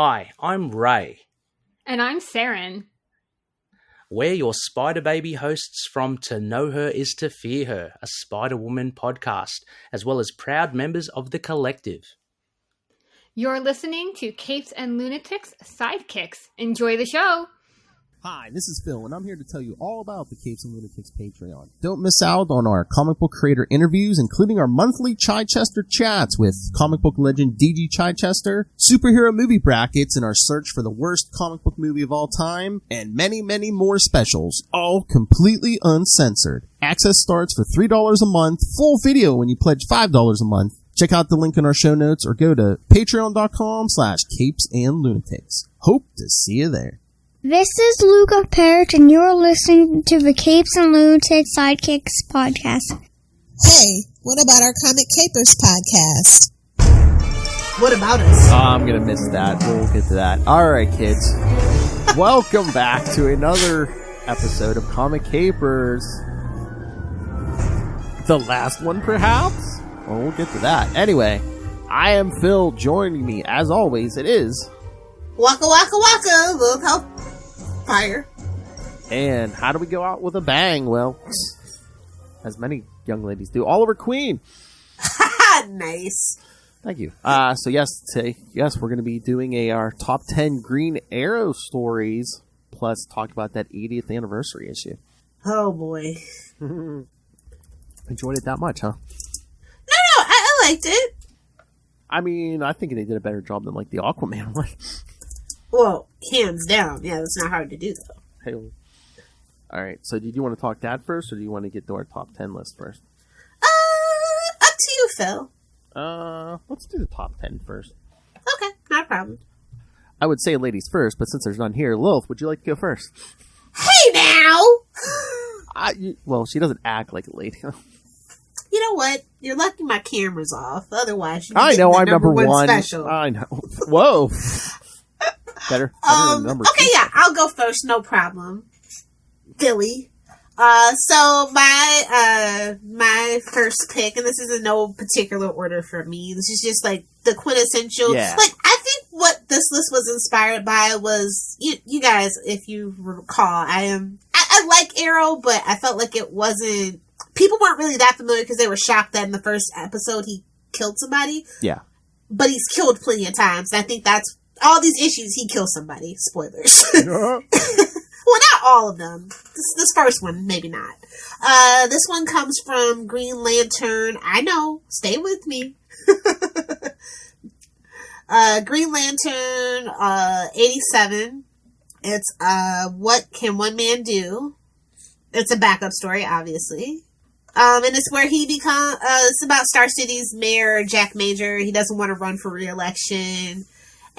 Hi, I'm Ray. And I'm Saren. We're your Spider Baby hosts from To Know Her Is to Fear Her, a Spider-Woman podcast, as well as proud members of the collective. You're listening to Capes and Lunatics Sidekicks. Enjoy the show! Hi, this is Phil, and I'm here to tell you all about the Capes and Lunatics Patreon. Don't miss out on our comic book creator interviews, including our monthly Chichester chats with comic book legend D.G. Chichester, superhero movie brackets in our search for the worst comic book movie of all time, and many, many more specials, all completely uncensored. Access starts for $3 a month, full video when you pledge $5 a month. Check out the link in our show notes or go to patreon.com/capesandlunatics. Hope to see you there. This is Luke of Perich, and you're listening to the Capes and Lunatics Sidekicks podcast. Hey, what about our Comic Capers podcast? What about us? Oh, I'm going to miss that. We'll get to that. All right, kids. Welcome back to another episode of Comic Capers. The last one, perhaps? Well, we'll get to that. Anyway, I am Phil. Joining me, as always, it is... Waka waka waka, Luke Hellfire. And how do we go out with a bang? Well, as many young ladies do. Oliver Queen. Nice. Thank you. So yes, today, we're going to be doing our top 10 Green Arrow stories, plus talk about that 80th anniversary issue. Oh boy. Enjoyed it that much, huh? No, I liked it. I mean, I think they did a better job than like the Aquaman one. Well, hands down. Yeah, that's not hard to do, though. Hey, all right, so did you want to talk that first, or do you want to get to our top 10 list first? Up to you, Phil. Let's do the top 10 first. Okay, not a problem. I would say ladies first, but since there's none here, Lilith, would you like to go first? Hey, now! Well, she doesn't act like a lady. You know what? You're lucky my camera's off. Otherwise, you'd I know, I'm number one. Special. I know. Whoa. Better than number okay, two. Yeah, I'll go first. No problem. Philly. So my first pick, and this is in no particular order for me. This is just like the quintessential. Yeah. Like, I think what this list was inspired by was you guys, if you recall, I like Arrow, but I felt like it wasn't. People weren't really that familiar because they were shocked that in the first episode he killed somebody. Yeah. But he's killed plenty of times. I think that's all these issues. He kills somebody. Spoilers. Well, not all of them. This first one, maybe not. This one comes from Green Lantern. I know. Stay with me. Green Lantern, 87. It's, What Can One Man Do? It's a backup story, obviously. And it's where he it's about Star City's mayor, Jack Major. He doesn't want to run for re-election.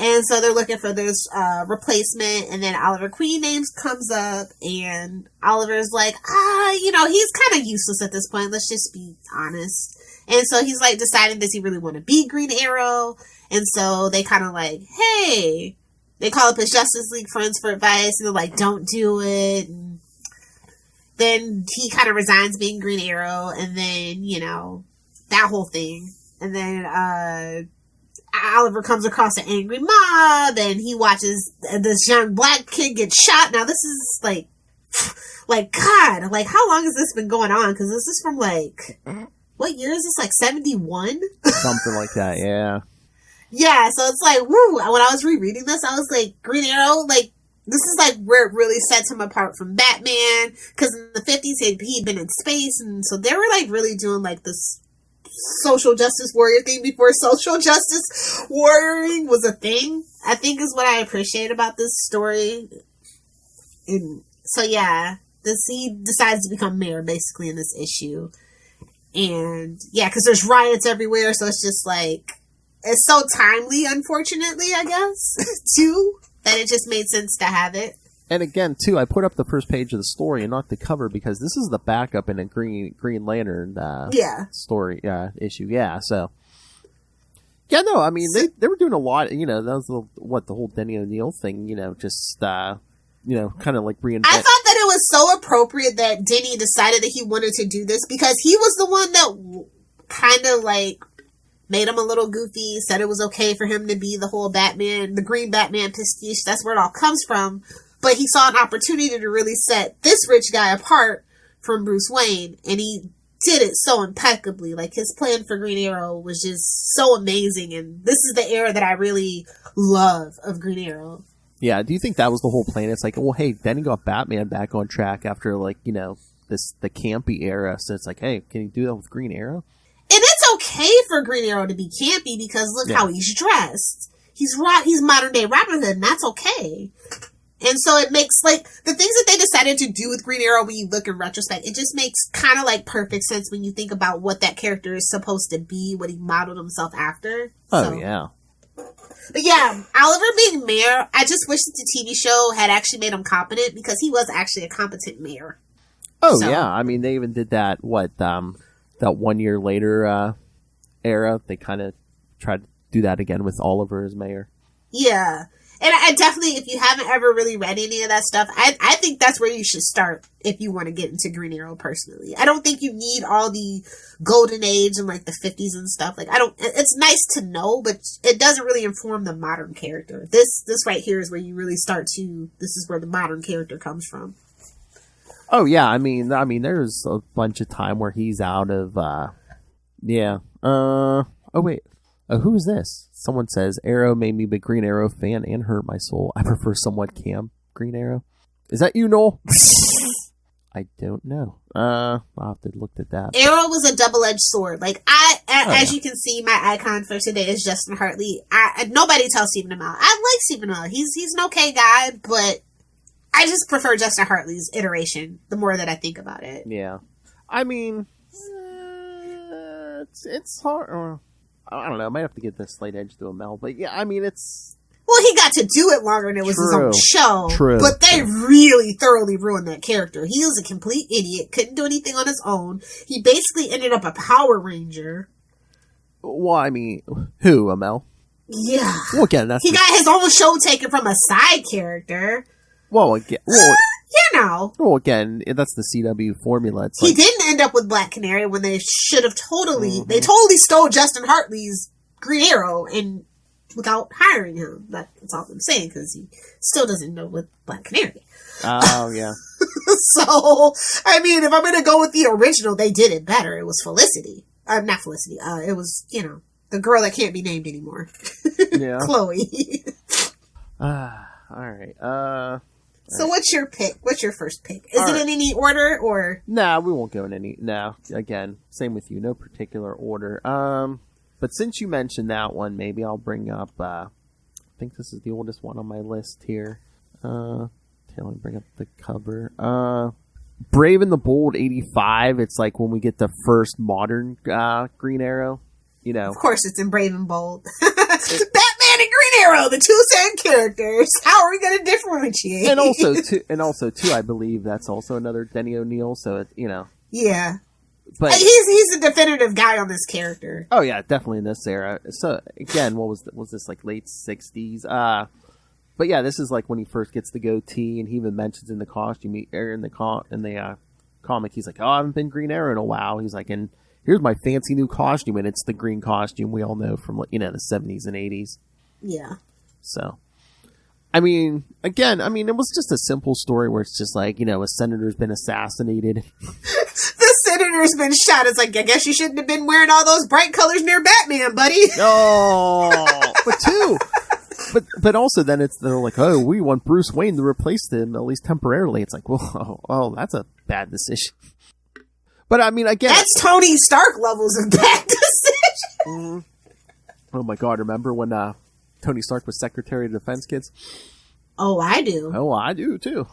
And so they're looking for this, replacement. And then Oliver Queen names comes up. And Oliver's like, he's kind of useless at this point. Let's just be honest. And so he's like deciding, does he really want to be Green Arrow? And so they kind of like, hey, they call up his Justice League friends for advice. And they're like, don't do it. And then he kind of resigns being Green Arrow, and then, that whole thing. And then, Oliver comes across an angry mob, and he watches this young black kid get shot. Now, this is, God, how long has this been going on? Because this is from, what year is this? 71? Something like that, yeah. Yeah, so it's like, woo, when I was rereading this, I was like, Green Arrow, this is where it really sets him apart from Batman, because in the 50s he'd been in space, and so they were really doing this social justice warrior thing before social justice warrioring was a thing, I think is what I appreciate about this story. And so yeah, he decides to become mayor basically in this issue, and yeah, because there's riots everywhere, so it's just it's so timely, unfortunately, I guess, too. That it just made sense to have it. And again, too, I put up the first page of the story and not the cover because this is the backup in a Green Lantern story issue. Yeah, so. Yeah, no, I mean, they were doing a lot, that was the whole Denny O'Neil thing, just, kind of reinvent. I thought that it was so appropriate that Denny decided that he wanted to do this because he was the one that kind of made him a little goofy, said it was okay for him to be the whole Batman, the green Batman pastiche. That's where it all comes from. But he saw an opportunity to really set this rich guy apart from Bruce Wayne, and he did it so impeccably. Like, his plan for Green Arrow was just so amazing, and this is the era that I really love of Green Arrow. Yeah, do you think that was the whole plan? It's like, well, hey, then he got Batman back on track after, like, you know, the campy era, so it's like, hey, can you do that with Green Arrow? And it's okay for Green Arrow to be campy, because look how he's dressed. He's modern day Robin Hood, and that's okay. And so it makes, like, the things that they decided to do with Green Arrow when you look in retrospect, it just makes kind of, like, perfect sense when you think about what that character is supposed to be, what he modeled himself after. Oh, yeah. But yeah, Oliver being mayor, I just wish that the TV show had actually made him competent, because he was actually a competent mayor. Oh, yeah. I mean, they even did that, that 1 year later era. They kind of tried to do that again with Oliver as mayor. Yeah. And I definitely, if you haven't ever really read any of that stuff, I think that's where you should start if you want to get into Green Arrow personally. I don't think you need all the golden age and like the 50s and stuff. Like, it's nice to know, but it doesn't really inform the modern character. This right here is where you really start to, this is where the modern character comes from. Oh yeah, I mean, there's a bunch of time where he's out of, oh wait. Who is this? Someone says, Arrow made me a big Green Arrow fan and hurt my soul. I prefer somewhat camp Green Arrow. Is that you, Noel? I don't know. I'll have to look at that. Arrow was a double-edged sword. Like, as you can see, my icon for today is Justin Hartley. Nobody tells Stephen Amell. I like Stephen Amell. He's an okay guy, but I just prefer Justin Hartley's iteration the more that I think about it. Yeah. I mean, it's hard. I don't know. I might have to get this slight edge to Amell, but yeah, I mean, it's... Well, he got to do it longer and it was his own show. True. But they really thoroughly ruined that character. He was a complete idiot, couldn't do anything on his own. He basically ended up a Power Ranger. Well, I mean, who, Amell? Yeah. Well, again, he got his own show taken from a side character. Well, again... You know. Well, again, that's the CW formula. It's he didn't end up with Black Canary when they should have totally... They totally stole Justin Hartley's Green Arrow and without hiring him. That's all I'm saying, because he still doesn't know with Black Canary. Oh, yeah. So, I mean, if I'm going to go with the original, they did it better. It was Felicity. Not Felicity. It was, the girl that can't be named anymore. Yeah. Chloe. All right. So what's your pick? What's your first pick? Is it in any order, or? Nah, we won't go in any. No, again, same with you. No particular order. But since you mentioned that one, maybe I'll bring up, I think this is the oldest one on my list here. Let me bring up the cover. Brave and the Bold 85. It's like when we get the first modern Green Arrow. Of course it's in Brave and Bold. Batman and Green Arrow, the two same characters. How are we going to differentiate? And also too, I believe that's also another Denny O'Neil. So Yeah, but he's a definitive guy on this character. Oh yeah, definitely in this era. So again, what was this, like late 60s? But yeah, this is like when he first gets the goatee, and he even mentions in the costume in the comic, he's like, "Oh, I haven't been Green Arrow in a while." He's like, "And here's my fancy new costume," and it's the green costume we all know from the 70s and 80s. Yeah. So, I mean, again, it was just a simple story where it's just like, a senator's been assassinated. The senator's been shot. It's like, I guess you shouldn't have been wearing all those bright colors near Batman, buddy. Oh, but also then they're like, oh, we want Bruce Wayne to replace him, at least temporarily. It's like, well, that's a bad decision. But I mean, again, that's Tony Stark levels of bad decision. Oh my God! Remember when Tony Stark was Secretary of Defense, kids? Oh, I do. Oh, I do too.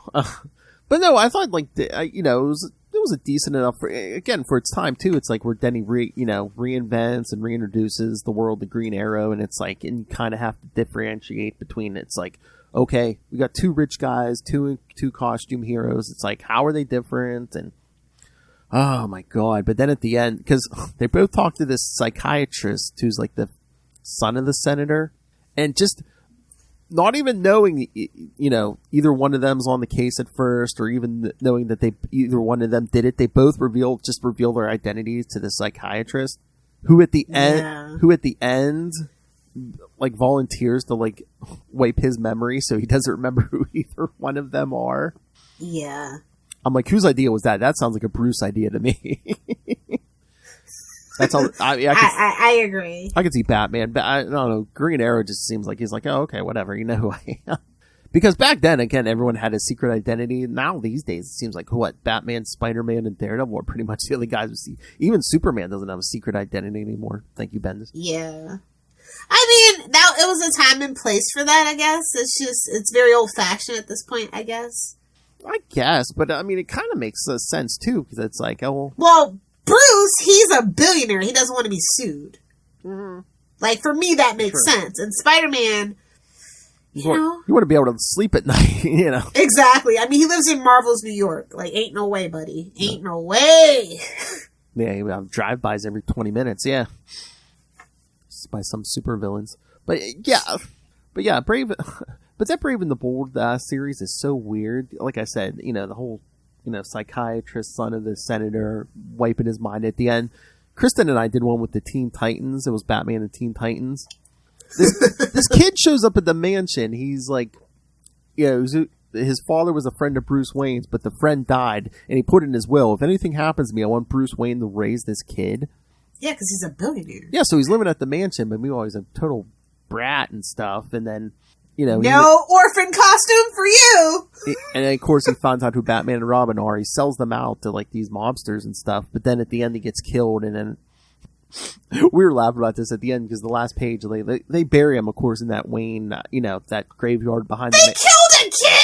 But no, I thought it was a decent enough for its time too. It's like where Denny reinvents and reintroduces the world of Green Arrow, and it's like, and you kind of have to differentiate between. It's like, okay, we got two rich guys, two costume heroes. It's like, how are they different? And oh my God. But then at the end, because they both talk to this psychiatrist who's like the son of the senator, and just not even knowing, either one of them's on the case at first, or even knowing that either one of them did it, they both reveal their identities to the psychiatrist, who at the end like volunteers to like wipe his memory so he doesn't remember who either one of them are. Yeah. I'm like, whose idea was that? That sounds like a Bruce idea to me. That's all. I agree. I could see Batman, but I don't know. Green Arrow just seems like he's like, oh, okay, whatever. You know who I am. Because back then, again, everyone had a secret identity. Now these days, it seems like what Batman, Spider-Man, and Daredevil are pretty much the only guys we see. Even Superman doesn't have a secret identity anymore. Thank you, Bendis. Yeah. I mean, it was a time and place for that, I guess. It's very old-fashioned at this point, I guess. I guess, but I mean, it kind of makes sense, too, because it's like, oh... Well, Bruce, he's a billionaire. He doesn't want to be sued. Mm-hmm. Like, for me, that makes sense. And Spider-Man, you want to be able to sleep at night, you know? Exactly. I mean, he lives in Marvel's New York. Like, ain't no way, buddy. Ain't no way. Yeah, you have drive-bys every 20 minutes, yeah. By some supervillains. But yeah, Brave... But that Brave and the Bold series is so weird. Like I said, you know, the whole, you know, psychiatrist, son of the senator, wiping his mind at the end. Kristen and I did one with the Teen Titans. It was Batman and Teen Titans. This kid shows up at the mansion. He's like, you know, his father was a friend of Bruce Wayne's, but the friend died, and he put in his will, if anything happens to me, I want Bruce Wayne to raise this kid. Yeah, because he's a billionaire. Yeah, so he's living at the mansion, but meanwhile, he's a total brat and stuff, and then... You know, no orphan costume for you. And then, of course, he finds out who Batman and Robin are. He sells them out to like these mobsters and stuff. But then at the end, he gets killed. And then we were laughing about this at the end because the last page they bury him, of course, in that Wayne, you know, that graveyard behind. They killed a kid.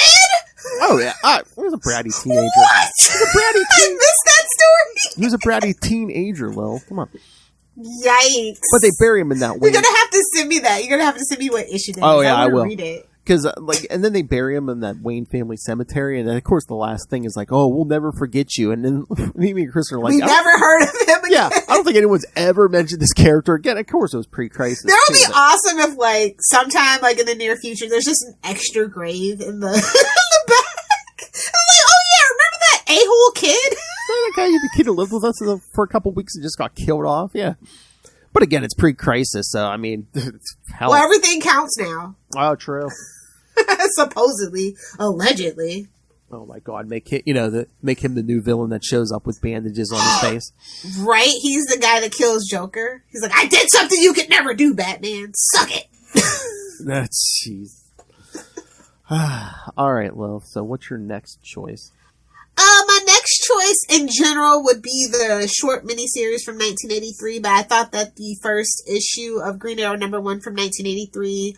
Oh yeah, he was a bratty teenager. What? He was a bratty I missed that story. He was a bratty teenager, Lil. Come on. Yikes! But they bury him in that Wayne. You're gonna have to send me that. You're gonna have to send me what issue that is. Oh yeah, I will. Read it. Because and then they bury him in that Wayne family cemetery, and then of course the last thing is like, "Oh, we'll never forget you." And then me and Chris are like, "We never heard of him again." Yeah, I don't think anyone's ever mentioned this character again. Of course, it was pre-crisis. That would be awesome if, like, sometime, like in the near future, there's just an extra grave in the, in the back. I'm like, oh yeah, remember that a-hole kid? That guy, the kid who lived with us for a couple weeks and just got killed off. Yeah. But again, it's pre-crisis, so I mean, hell. Well, everything counts now. Oh, true. Supposedly, allegedly. Oh my God! Make him the new villain that shows up with bandages on his face. Right? He's the guy that kills Joker. He's like, I did something you could never do, Batman. Suck it. That's jeez. All right, Lil. So, what's your next choice? My next choice in general would be the short miniseries from 1983, but I thought that the first issue of Green Arrow #1 from 1983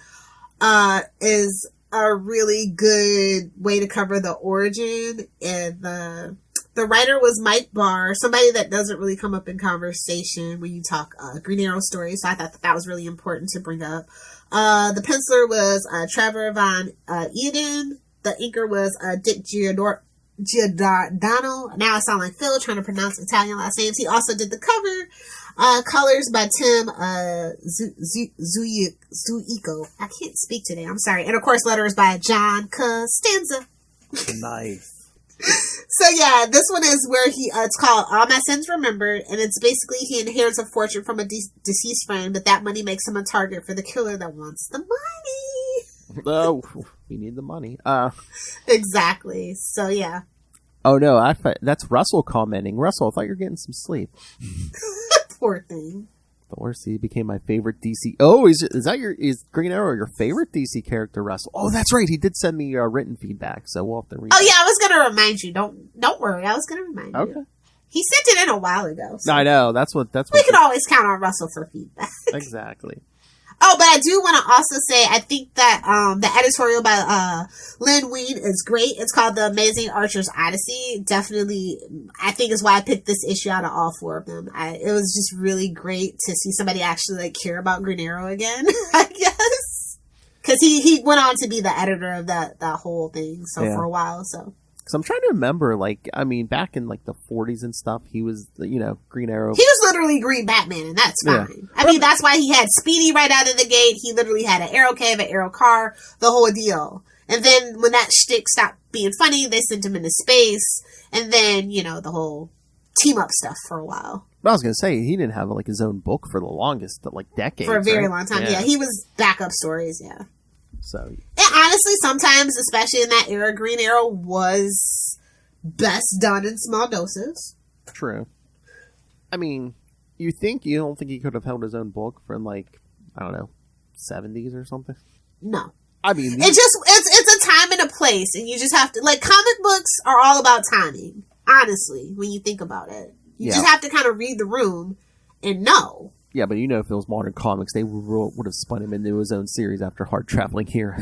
is a really good way to cover the origin. And the writer was Mike Barr, somebody that doesn't really come up in conversation when you talk Green Arrow stories, so I thought that was really important to bring up. The penciler was Trevor Von Eden. The inker was Dick Giordano. Now I sound like Phil trying to pronounce Italian last names. He also did the cover. Colors by Tim Zuico. I can't speak today. I'm sorry. And of course, letters by John Costanza. Nice. So yeah, this one is where it's called All My Sins Remembered, and it's basically he inherits a fortune from a deceased friend, but that money makes him a target for the killer that wants the money. Oh, we need the money. Exactly. So yeah. Oh no, that's Russell commenting. Russell, I thought you were getting some sleep. Poor thing. Odyssey became my favorite DC. Oh, is Green Arrow your favorite DC character, Russell? Oh, that's right. He did send me written feedback, so we'll have to read. Oh yeah, I was gonna remind you. Don't worry. I was gonna remind you. Okay. He sent it in a while ago. So I know. That's what. We can always count on Russell for feedback. Exactly. Oh, but I do want to also say, I think that the editorial by Lynn Wein is great. It's called The Amazing Archer's Odyssey. Definitely, I think is why I picked this issue out of all four of them. It was just really great to see somebody actually like care about Green Arrow again, I guess. Because he went on to be the editor of that whole thing for a while, so. Because I'm trying to remember, back in, the 40s and stuff, he was, Green Arrow. He was literally Green Batman, and that's fine. Yeah. I mean, that's why he had Speedy right out of the gate. He literally had an arrow cave, an arrow car, the whole deal. And then when that shtick stopped being funny, they sent him into space. And then, the whole team-up stuff for a while. But I was gonna say he didn't have like his own book for the longest, like decades. For a very right? long time. Yeah, he was backup stories. Yeah. So. And honestly, sometimes, especially in that era, Green Arrow was best done in small doses. True. I mean, you don't think he could have held his own book from like, I don't know, 70s or something? No. I mean, it's a time and a place, and you just have to, like, comic books are all about timing, honestly, when you think about it. You just have to kind of read the room and know. Yeah, but if it was modern comics, they would have spun him into his own series after Hard Traveling Hero.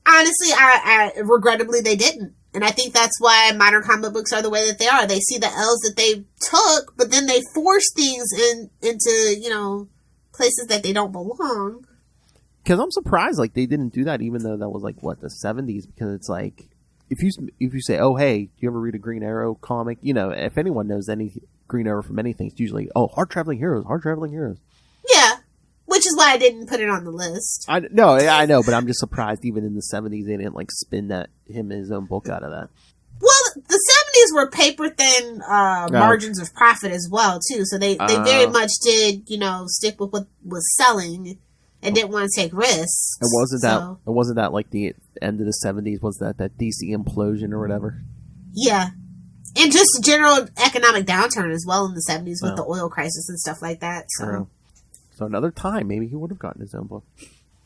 Honestly, I regrettably, they didn't. And I think that's why modern comic books are the way that they are. They see the L's that they took, but then they force things into, places that they don't belong. Because I'm surprised, like, they didn't do that, even though that was, like, what, the 70s? Because it's like, if you say, oh, hey, do you ever read a Green Arrow comic? If anyone knows any Green Arrow from anything, it's usually, oh, Hard Traveling Heroes. Yeah, which is why I didn't put it on the list. I know, but I'm just surprised even in the 70s they didn't, like, spin him his own book out of that. Well, the 70s were paper-thin margins of profit as well, too. So they very much did, stick with what was selling and didn't want to take risks. And wasn't that like the end of the 70s? Was that DC implosion or whatever? Yeah. And just general economic downturn as well in the 70s with the oil crisis and stuff like that. So another time, maybe he would have gotten his own book.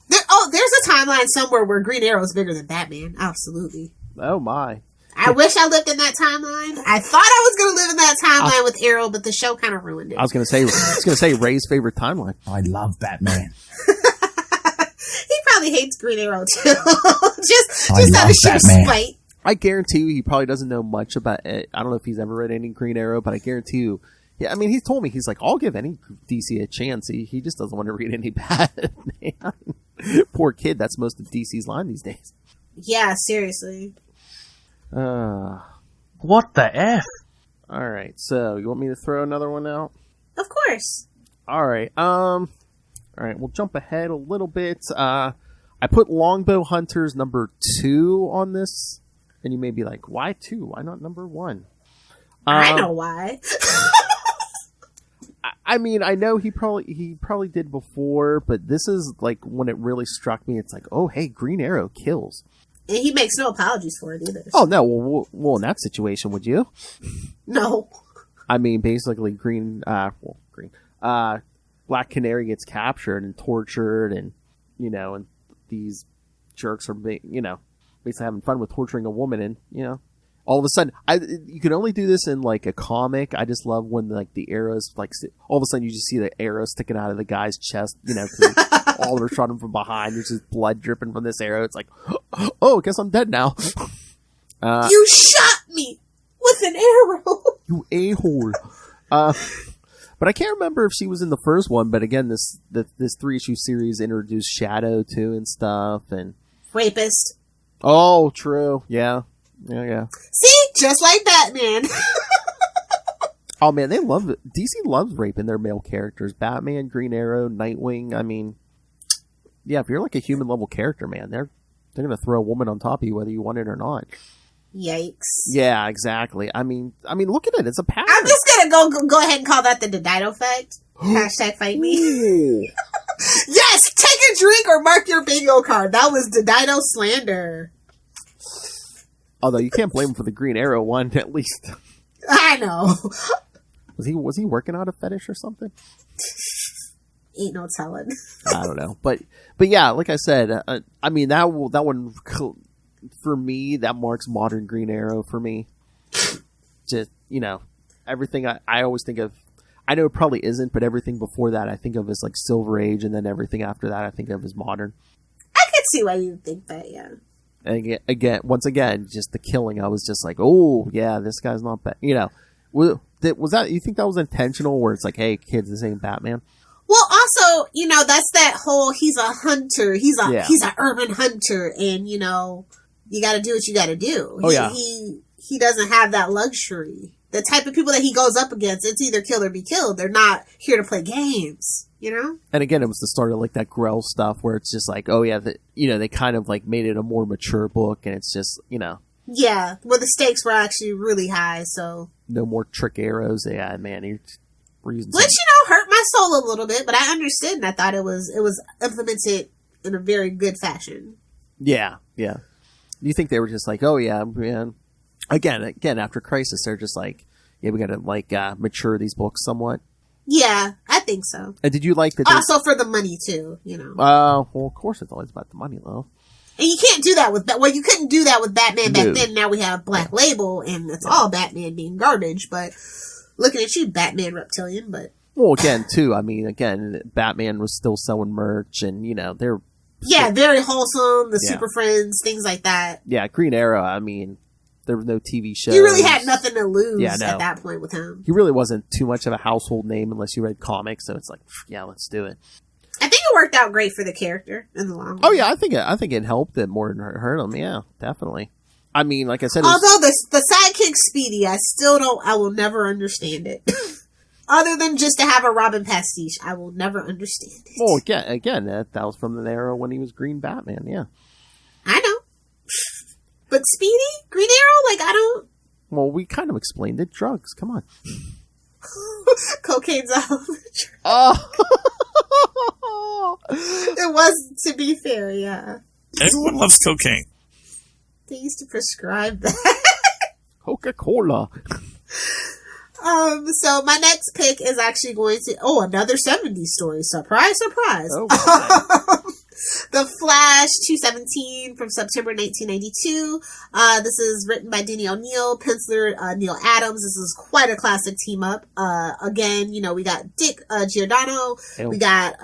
There's a timeline somewhere where Green Arrow is bigger than Batman. Absolutely. Oh, my. I wish I lived in that timeline. I thought I was going to live in that timeline with Arrow, but the show kind of ruined it. I was going to say Ray's favorite timeline. I love Batman. He probably hates Green Arrow too. just out of sheer spite. I guarantee you he probably doesn't know much about it. I don't know if he's ever read any Green Arrow, but I guarantee you. Yeah, I mean, he's told me, he's like, I'll give any DC a chance. He just doesn't want to read any Batman. Poor kid, that's most of DC's line these days. Yeah, seriously. What the F? Alright, so you want me to throw another one out? Of course. Alright, alright, we'll jump ahead a little bit. I put Longbow Hunters number 2 on this, and you may be like, why 2? Why not number 1? I know why. I mean, I know he probably did before, but this is like when it really struck me. It's like, oh, hey, Green Arrow kills. And he makes no apologies for it either. Oh, no. Well, in that situation, would you? No. I mean, basically, Black Canary gets captured and tortured, and, and these jerks are, basically having fun with torturing a woman, and, all of a sudden, you can only do this in, like, a comic. I just love when, like, the arrows, like, all of a sudden you just see the arrow sticking out of the guy's chest, because Oliver shot him from behind. There's just blood dripping from this arrow. It's like, oh, I guess I'm dead now. You shot me with an arrow. You a-hole. But I can't remember if she was in the first one, but again, this 3-issue series introduced Shadow, too, and stuff, and... Rapist. Oh, true. Yeah. Yeah. See? Just like Batman. Oh, man, they love it. DC loves raping their male characters. Batman, Green Arrow, Nightwing. I mean, yeah, if you're like a human-level character, man, they're going to throw a woman on top of you whether you want it or not. Yikes. Yeah, exactly. I mean, look at it. It's a pattern. I'm just going to go ahead and call that the Dido effect. Hashtag fight me. Yes! Take a drink or mark your bingo card. That was Dido slander. Although you can't blame him for the Green Arrow one, at least. I know. Was he working out a fetish or something? Ain't no telling. I don't know, but yeah, like I said, I mean that one for me, that marks modern Green Arrow for me. Just everything I always think of. I know it probably isn't, but everything before that I think of as like Silver Age, and then everything after that I think of as modern. I can see why you think that, yeah. And once again, just the killing. I was just like, oh yeah, this guy's not bad. Was that? You think that was intentional? Where it's like, hey kids, this ain't Batman. Well, also, that's that whole he's a hunter. He's an urban hunter, and you got to do what you got to do. He doesn't have that luxury. The type of people that he goes up against, it's either kill or be killed. They're not here to play games. And again, it was the start of like that Grell stuff where it's just like, oh yeah, they kind of like made it a more mature book, and it's just, Yeah, where the stakes were actually really high, so. No more trick arrows. Yeah, man, reasons. Which, hurt my soul a little bit, but I understood, and I thought it was implemented in a very good fashion. Yeah. Do you think they were just like, oh yeah, man? Again, after Crisis, they're just like, yeah, we gotta mature these books somewhat. Yeah, I think so. And did you like that? Also for the money too, Well, of course it's always about the money, though. And you can't do that with you couldn't do that with Batman back then. Now we have Black Label, and it's all Batman being garbage. But looking at you, Batman Reptilian, but. Well, again, too, Batman was still selling merch, and, they're... Yeah, very wholesome, the Super Friends, things like that. Yeah, Green Arrow, there were no TV shows. You really had nothing to lose at that point with him. He really wasn't too much of a household name unless you read comics, so it's like, yeah, let's do it. I think it worked out great for the character in the long run. Oh, yeah, I think it helped it more than hurt him, yeah, definitely. Like I said... Although the sidekick Speedy, I will never understand it. Other than just to have a Robin pastiche, I will never understand it. Well, again, that was from the era when he was Green Batman, yeah. I know. But Speedy? Green Arrow? I don't... Well, we kind of explained it. Drugs, come on. Cocaine's all... Oh! It was, to be fair, yeah. Everyone loves cocaine. They used to prescribe that. Coca-Cola. So my next pick is actually going to... Oh, another 70s story. Surprise, surprise. Oh, The Flash 217 from September 1992. This is written by Denny O'Neil, penciler Neil Adams. This is quite a classic team up. Again, we got Dick Giordano. We got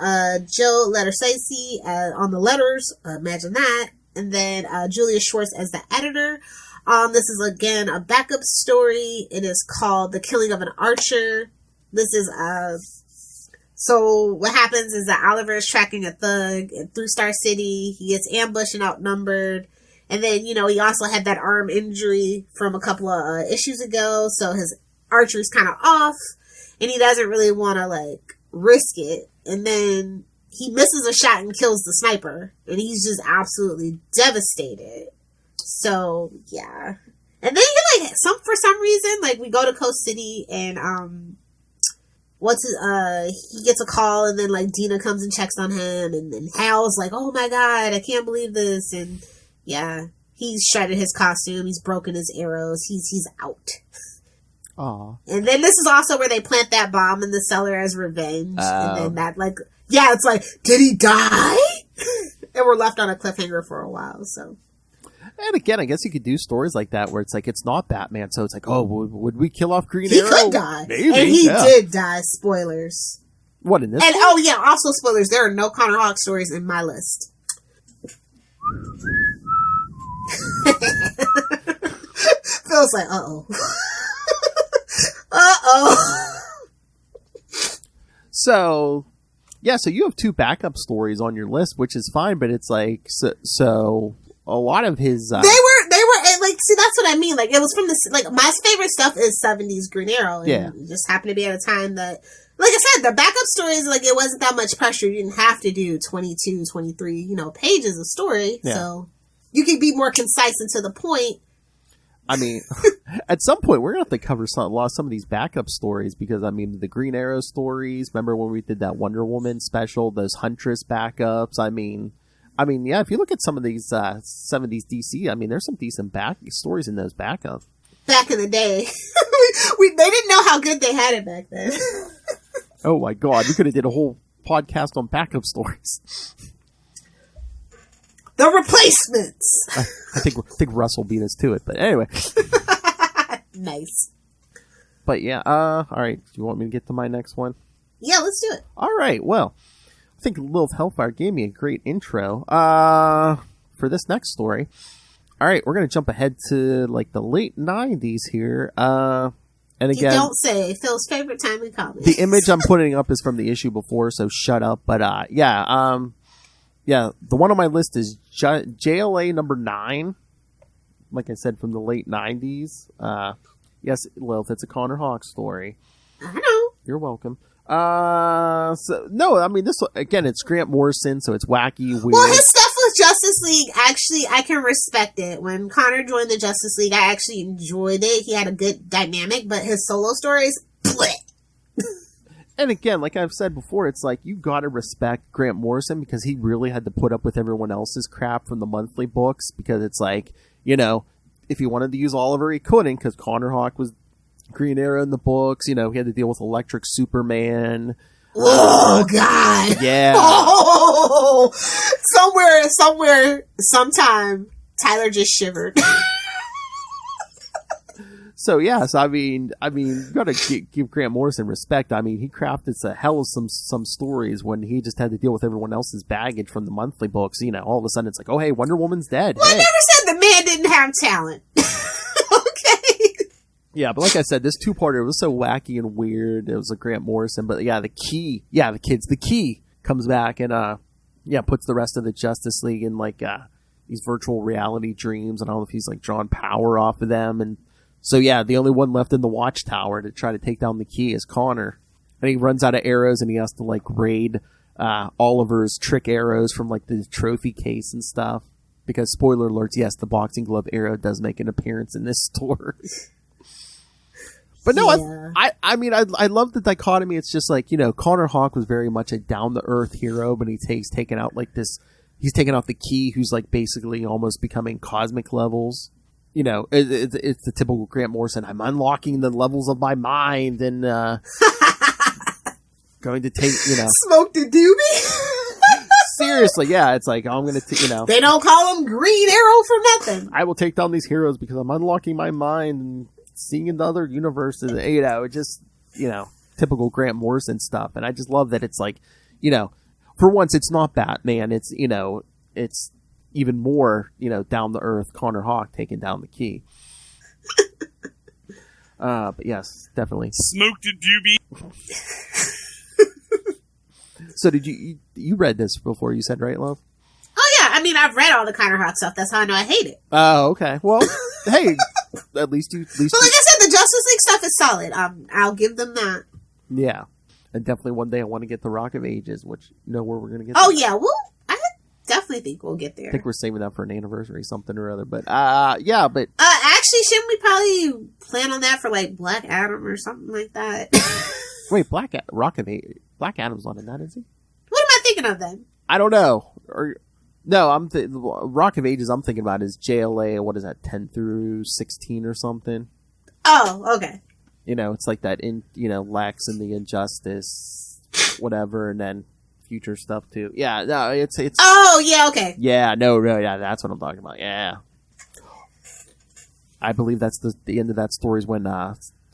Joe Lettersacey on the letters. Imagine that. And then Julia Schwartz as the editor. This is again a backup story. It is called The Killing of an Archer. This is so what happens is that Oliver is tracking a thug through Star City. He gets ambushed and outnumbered. And then, he also had that arm injury from a couple of issues ago. So his archery's kind of off. And he doesn't really want to, risk it. And then he misses a shot and kills the sniper. And he's just absolutely devastated. So, yeah. And then he, for some reason, we go to Coast City and, he gets a call and then Dina comes and checks on him and Hal's like, oh my god, I can't believe this. And yeah, he's shredded his costume. He's broken his arrows. He's out. Aww. And then this is also where they plant that bomb in the cellar as revenge. And then that it's did he die? And we're left on a cliffhanger for a while, so. And again, I guess you could do stories like that where it's not Batman, so it's oh, would we kill off Green Arrow? He could die. Maybe. And he did die. Spoilers. What, in this And one? oh yeah, also spoilers. There are no Connor Hawke stories in my list. Phil's like, uh-oh. Uh-oh. So, yeah, so you have 2 backup stories on your list, which is fine, but it's so a lot of his... They were see, that's what I mean. It was from the... my favorite stuff is 70s Green Arrow. And it just happened to be at a time that... Like I said, the backup stories, it wasn't that much pressure. You didn't have to do 22, 23, pages of story. Yeah. So, you could be more concise and to the point. At some point, we're going to have to cover some of these backup stories because, the Green Arrow stories, remember when we did that Wonder Woman special, those Huntress backups? Yeah, if you look at some of these 70s DC, there's some decent stories in those backups. Back in the day. they didn't know how good they had it back then. Oh my god, we could have did a whole podcast on backup stories. The Replacements! I think Russell beat us to it, but anyway. Nice. But yeah, alright, do you want me to get to my next one? Yeah, let's do it. Alright, well, I think Lilith Hellfire gave me a great intro for this next story. Alright, we're going to jump ahead to the late 90s here. And again, you don't say. Phil's favorite time in comics. The image I'm putting up is from the issue before, so shut up. But the one on my list is JLA number 9. Like I said, from the late 90s. Yes, Lilith, it's a Connor Hawke story. I know. You're welcome. This again, it's Grant Morrison, so it's wacky, weird. Well, his stuff with Justice League, actually, I can respect it. When Connor joined the Justice League, I actually enjoyed it. He had a good dynamic, but his solo stories, bleh. And again, like I've said before, it's like you gotta respect Grant Morrison because he really had to put up with everyone else's crap from the monthly books because it's like, you know, if he wanted to use Oliver, he couldn't because Connor Hawke was Green Arrow in the books. You know, he had to deal with Electric Superman. Oh, God. Yeah. Oh, sometime, Tyler just shivered. So I mean, you gotta give Grant Morrison respect. I mean, he crafted a hell of some stories when he just had to deal with everyone else's baggage from the monthly books. You know, all of a sudden it's like, oh hey, Wonder Woman's dead. Well, hey. I never said the man didn't have talent. Okay. Yeah, but like I said, this 2-parter was so wacky and weird. It was a Grant Morrison, but yeah, the key comes back and puts the rest of the Justice League in like these virtual reality dreams. I don't know if he's like drawing power off of them and. So yeah, the only one left in the Watchtower to try to take down the key is Connor. And he runs out of arrows and he has to like raid Oliver's trick arrows from like the trophy case and stuff. Because spoiler alerts, yes, the boxing glove arrow does make an appearance in this story. But no, yeah. I mean, I love the dichotomy. It's just like, you know, Connor Hawke was very much a down-to-earth hero, but he's taken out the key who's like basically almost becoming cosmic levels. You know, it's the typical Grant Morrison. I'm unlocking the levels of my mind and going to take, you know. Smoke the doobie? Seriously, yeah. It's like, I'm going to, you know. They don't call him Green Arrow for nothing. I will take down these heroes because I'm unlocking my mind and seeing into other universes. You know, it just, you know, typical Grant Morrison stuff. And I just love that it's like, you know, for once, it's not Batman. It's, you know, it's even more, you know, down to earth Connor Hawke taking down the key. But yes, definitely. Smoked a doobie. So did you read this before you said, right, love? Oh yeah, I mean I've read all the Connor Hawke stuff. That's how I know I hate it. Oh, okay. Well, hey, at least But like I said, the Justice League stuff is solid. I'll give them that. Yeah, and definitely one day I want to get the Rock of Ages, which you know where we're gonna get. Oh yeah, I definitely think we'll get there. I think we're saving that for an anniversary, something or other. But but actually, shouldn't we probably plan on that for like Black Adam or something like that? Wait, Black Adam's not in that, is he? What am I thinking of then? I don't know. No, Rock of Ages. I'm thinking about is JLA. What is that? 10 through 16 or something. Oh, okay. You know, it's like that in Lex and the Injustice, whatever, and then future stuff too. Yeah, no, it's. Oh yeah, okay. Yeah, no, yeah, that's what I'm talking about. Yeah, I believe that's the end of that story is when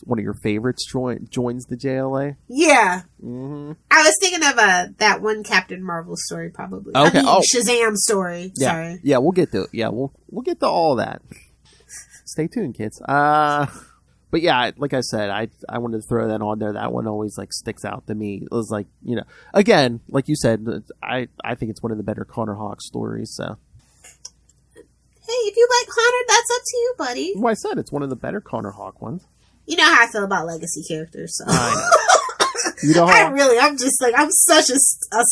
one of your favorites joins the JLA. Yeah. Mm-hmm. I was thinking of that one Captain Marvel story, probably. Okay. Shazam story. Yeah. Sorry. Yeah, we'll get to it. Yeah, we'll get to all that. Stay tuned, kids. But yeah, like I said, I wanted to throw that on there. That one always like sticks out to me. It was like, you know, again, like you said, I think it's one of the better Connor Hawke stories. So. Hey, if you like Connor, that's up to you, buddy. Well, I said it's one of the better Connor Hawke ones. You know how I feel about legacy characters, so. I know. You know how I'm just like, I'm such a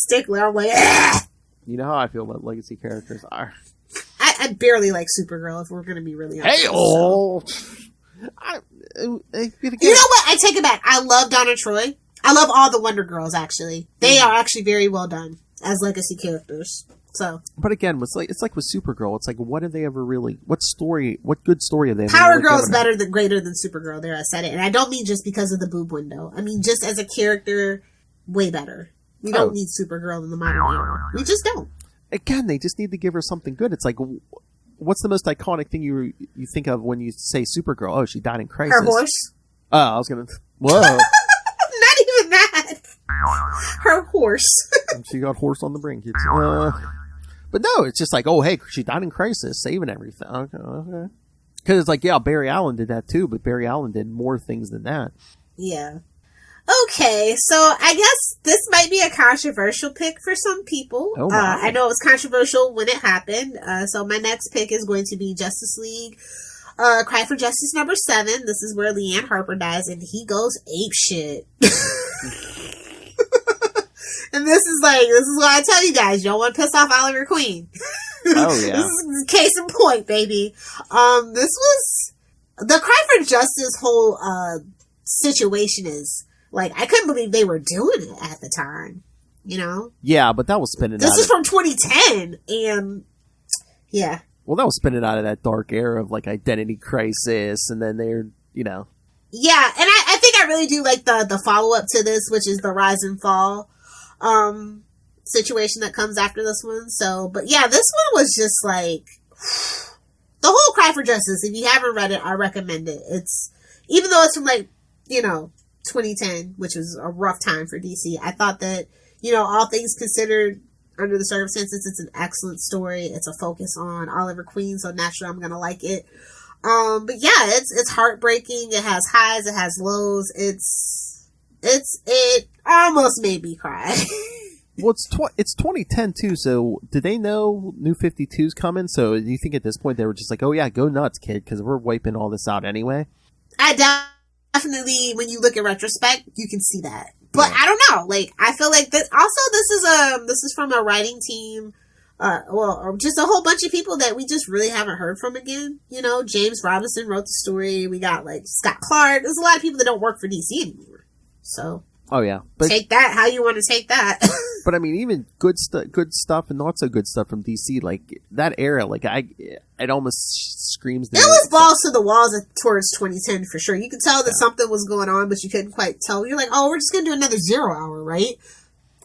stickler. I'm like, ah! You know how I feel about legacy characters are. I barely like Supergirl, if we're going to be really honest. Hey, oh! You know what? I take it back. I love Donna Troy. I love all the Wonder Girls, actually. They are actually very well done as legacy characters. So, but again, it's like with Supergirl. It's like, what have they ever really? What good story have they? Power Girl is greater than Supergirl. There, I said it, and I don't mean just because of the boob window. I mean just as a character, way better. We don't need Supergirl in the modern era. We just don't. Again, they just need to give her something good. It's like, what's the most iconic thing you think of when you say Supergirl? Oh, she died in Crisis. Her horse. Oh, I was gonna. Whoa. Not even that. Her horse. She got horse on the brink. But no, it's just like, oh, hey, she died in Crisis, saving everything. Okay. Because it's like, yeah, Barry Allen did that too, but Barry Allen did more things than that. Yeah. Okay, so I guess this might be a controversial pick for some people. Oh my. I know it was controversial when it happened. So my next pick is going to be Justice League Cry for Justice number 7. This is where Leanne Harper dies, and he goes apeshit. And this is what I tell you guys. You don't want to piss off Oliver Queen. Oh, yeah. This is case in point, baby. This was... The Cry for Justice whole situation is Like, I couldn't believe they were doing it at the time, you know? Yeah, but that was spinning This out is from 2010, and yeah. Well, that was spinning out of that dark era of, like, Identity Crisis, and then they're, you know. Yeah, and I think I really do like the follow-up to this, which is the Rise and Fall situation that comes after this one. So, but yeah, this one was just like the whole Cry for Justice. If you haven't read it, I recommend it. It's, even though it's from, like, you know, 2010, which was a rough time for DC, I thought that, you know, all things considered, under the circumstances, it's an excellent story. It's a focus on Oliver Queen, so naturally I'm gonna like it. But yeah, it's heartbreaking. It has highs, it has lows. It almost made me cry. Well, it's 2010 too, so did they know New 52's coming? So do you think at this point they were just like, oh yeah, go nuts, kid, because we're wiping all this out anyway? I definitely, when you look in retrospect, you can see that. But yeah. I don't know. Like, I feel like this. Also, this is from a writing team. Or just a whole bunch of people that we just really haven't heard from again. You know, James Robinson wrote the story. We got, like, Scott Clark. There's a lot of people that don't work for DC anymore. So. Oh yeah, but take that how you want to take that. But I mean, even good stuff and not so good stuff from DC, like that era, like it almost screams. It was balls to the walls towards 2010 for sure. You could tell that something was going on, but you couldn't quite tell. You're like, oh, we're just gonna do another 0 hour, right?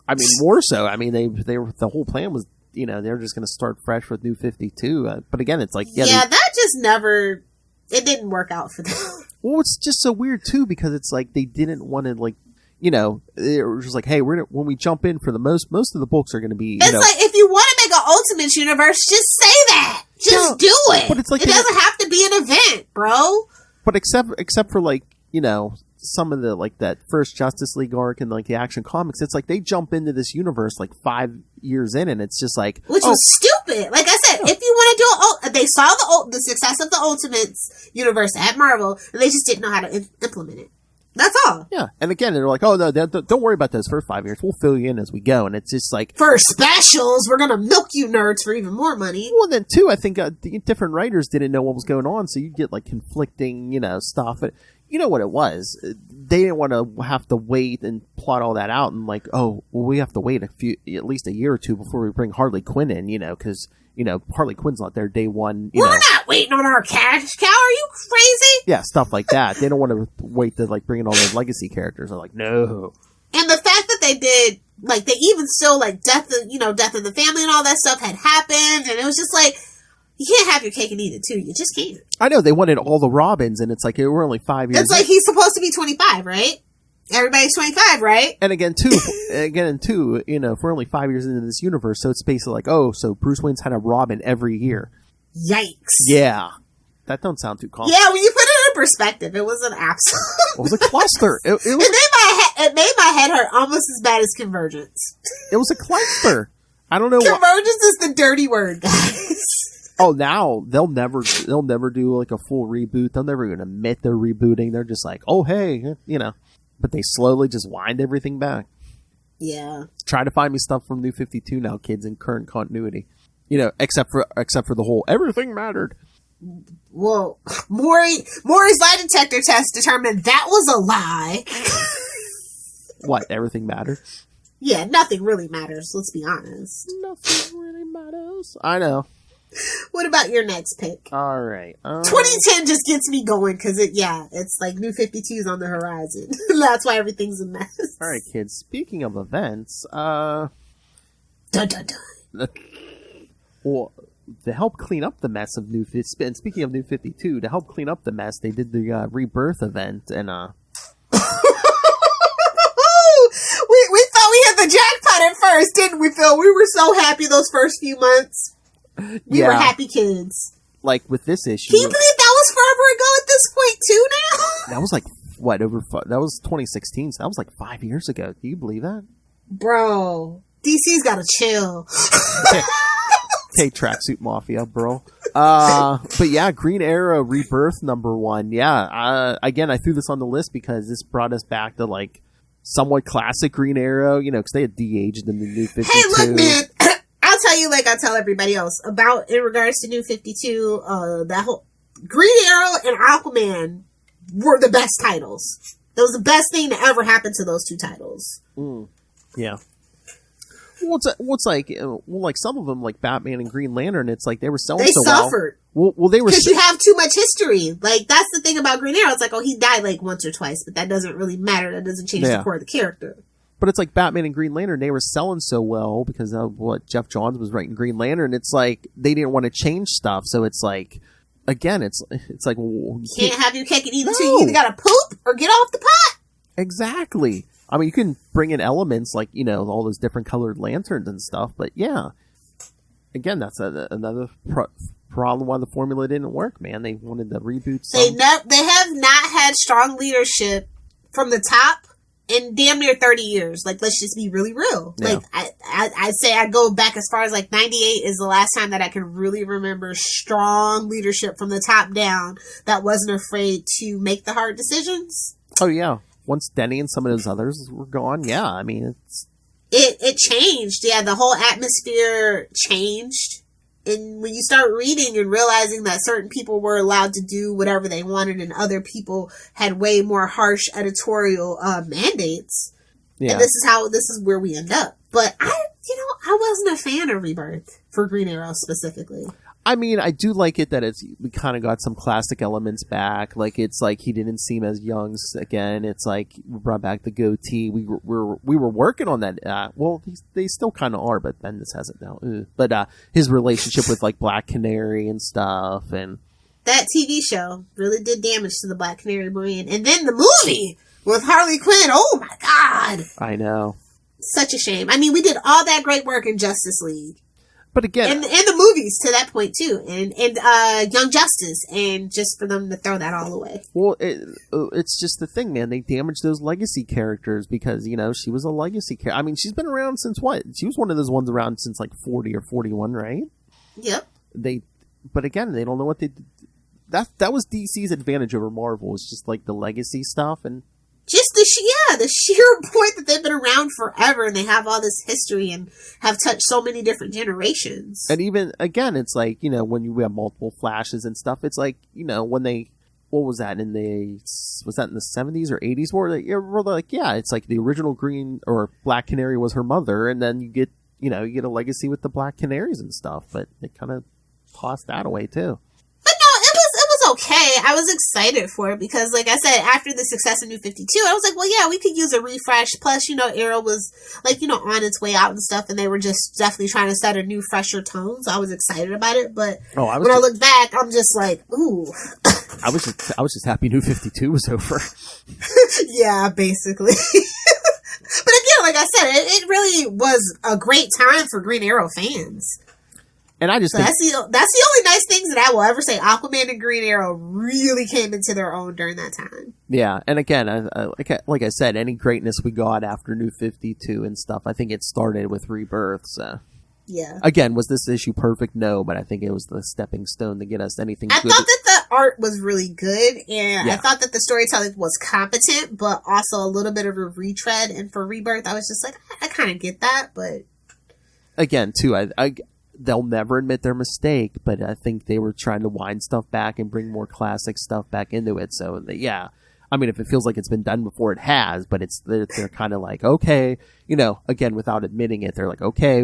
I mean, more so. I mean, they were, the whole plan was, you know, they're just gonna start fresh with New 52. But again, it's like that just never. It didn't work out for them. Well, it's just so weird too, because it's like they didn't want to, like, you know, it was just like, hey, when we jump in for the most of the books are going to be. It's like, if you want to make an Ultimate Universe, just say that. Just do it. But it's like, it doesn't have to be an event, bro. But except for, like, you know, some of the, like, that first Justice League arc and, like, the Action Comics, it's like they jump into this universe like 5 years in, and it's just like, which was stupid. Like I said, if you want to do they saw the success of the Ultimates universe at Marvel, and they just didn't know how to implement it. That's all. Yeah, and again, they're like, oh, no, don't worry about those first 5 years. We'll fill you in as we go. And it's just like, for specials, we're going to milk you nerds for even more money. Well, then, too, I think the different writers didn't know what was going on, so you get, like, conflicting, you know, stuff. But you know what it was? They didn't want to have to wait and plot all that out and, like, oh, well, we have to wait at least a year or two before we bring Harley Quinn in, you know, because, you know, Harley Quinn's not there day one. We're not waiting on our cash cow. Are you crazy? Yeah, stuff like that. They don't want to wait to, like, bring in all those legacy characters. They're like, no. And the fact that they did, like, they even still, like, death in the family and all that stuff had happened, and it was just like, you can't have your cake and eat it too. You just can't. I know, they wanted all the Robins, and it's like, we're only 5 years. It's like, he's supposed to be 25, right? Everybody's 25, right? And again, too, you know, if we're only 5 years into this universe, so it's basically like, oh, so Bruce Wayne's had a Robin every year. Yikes. Yeah. That don't sound too common. Yeah, when you put it in perspective, it was an absolute... It was a cluster. It made my head hurt almost as bad as Convergence. It was a cluster. I don't know. Convergence is the dirty word, guys. Oh, now they'll never do, like, a full reboot. They'll never even admit they're rebooting. They're just like, oh, hey, you know. But they slowly just wind everything back. Yeah. Try to find me stuff from New 52 now, kids, in current continuity. You know, except for the whole everything mattered. Well, Maury's lie detector test determined that was a lie. What? Everything mattered? Yeah, nothing really matters. Let's be honest. Nothing really matters. I know. What about your next pick? All right. 2010 just gets me going because it's like New 52's on the horizon. That's why everything's a mess. All right, kids. Speaking of events, dun dun dun. Well, to help clean up the mess of and speaking of New 52, to help clean up the mess, they did the Rebirth event, and we thought we hit the jackpot at first, didn't we, Phil? We were so happy those first few months. We were happy kids. Like, with this issue... Can you believe that was forever ago at this point, too, now? That was like, what, that was 2016, so that was like 5 years ago. Do you believe that? Bro, DC's gotta chill. Hey, Tracksuit Mafia, bro. But yeah, Green Arrow Rebirth #1. Yeah, again, I threw this on the list because this brought us back to, like, somewhat classic Green Arrow, you know, because they had de-aged in the New 52. Hey, look, man! I'll tell you like I tell everybody else about in regards to New 52, that whole Green Arrow and Aquaman were the best titles. That was the best thing to ever happen to those 2 titles. Yeah. Well, it's like some of them, like Batman and Green Lantern, it's like they were selling so well. They suffered. Well, they were because you have too much history. Like, that's the thing about Green Arrow. It's like, oh, he died like once or twice, but that doesn't really matter. That doesn't change the core of the character. But it's like Batman and Green Lantern, they were selling so well because of what Jeff Johns was writing Green Lantern. It's like they didn't want to change stuff, so it's like, again, it's like, well, you can't have your cake and eat it too. You either gotta poop or get off the pot. Exactly. I mean, you can bring in elements like, you know, all those different colored lanterns and stuff, but yeah. Again, that's another problem why the formula didn't work, man. They wanted to reboot some. They have not had strong leadership from the top in damn near 30 years. Like, let's just be really real. Yeah. Like, I'd say I go back as far as like 98 is the last time that I can really remember strong leadership from the top down that wasn't afraid to make the hard decisions. Oh, yeah. Once Denny and some of those others were gone, yeah, I mean, it changed. Yeah, the whole atmosphere changed. And when you start reading and realizing that certain people were allowed to do whatever they wanted and other people had way more harsh editorial mandates, and this is where we end up. But I wasn't a fan of Rebirth for Green Arrow specifically. I mean, I do like it that we kind of got some classic elements back. Like, it's like he didn't seem as young again. It's like we brought back the goatee. We were working on that. Well, they still kind of are, but Bendis hasn't now. But his relationship with like Black Canary and stuff, and that TV show really did damage to the Black Canary Marine. And then the movie with Harley Quinn. Oh my God! I know. Such a shame. I mean, we did all that great work in Justice League. But again, and the movies to that point too, and Young Justice, and just for them to throw that all away. Well, it's just the thing, man. They damaged those legacy characters because, you know, she was a legacy character. I mean, she's been around since what? She was one of those ones around since like 40 or 41, right? Yep. But again, they don't know what they. That was DC's advantage over Marvel. It's just like the legacy stuff and. Just the sheer point that they've been around forever and they have all this history and have touched so many different generations. And even, again, it's like, you know, when you have multiple Flashes and stuff, it's like, you know, when they, what was that in the 70s or 80s where they're like, yeah, it's like the original Green or Black Canary was her mother, and then you get a legacy with the Black Canaries and stuff, but they kind of tossed that away too. Okay, I was excited for it because, like I said, after the success of New 52, I was like, well, yeah, we could use a refresh. Plus, you know, Arrow was, like, you know, on its way out and stuff, and they were just definitely trying to set a new, fresher tone, so I was excited about it, but when I look back, I'm just like, ooh. I was just happy New 52 was over. Yeah, basically. But again, like I said, it really was a great time for Green Arrow fans. And I just think that's the only nice things that I will ever say. Aquaman and Green Arrow really came into their own during that time. Yeah, and again, like I said, any greatness we got after New 52 and stuff, I think it started with Rebirth. So. Yeah. Again, was this issue perfect? No, but I think it was the stepping stone to get us anything I good. thought that the art was really good, and I thought that the storytelling was competent, but also a little bit of a retread. And for Rebirth, I was just like, I kind of get that, but again, too, they'll never admit their mistake, but I think they were trying to wind stuff back and bring more classic stuff back into it. So, yeah. I mean, if it feels like it's been done before, it has, but they're kind of like, okay, you know, again, without admitting it, they're like, okay, hey,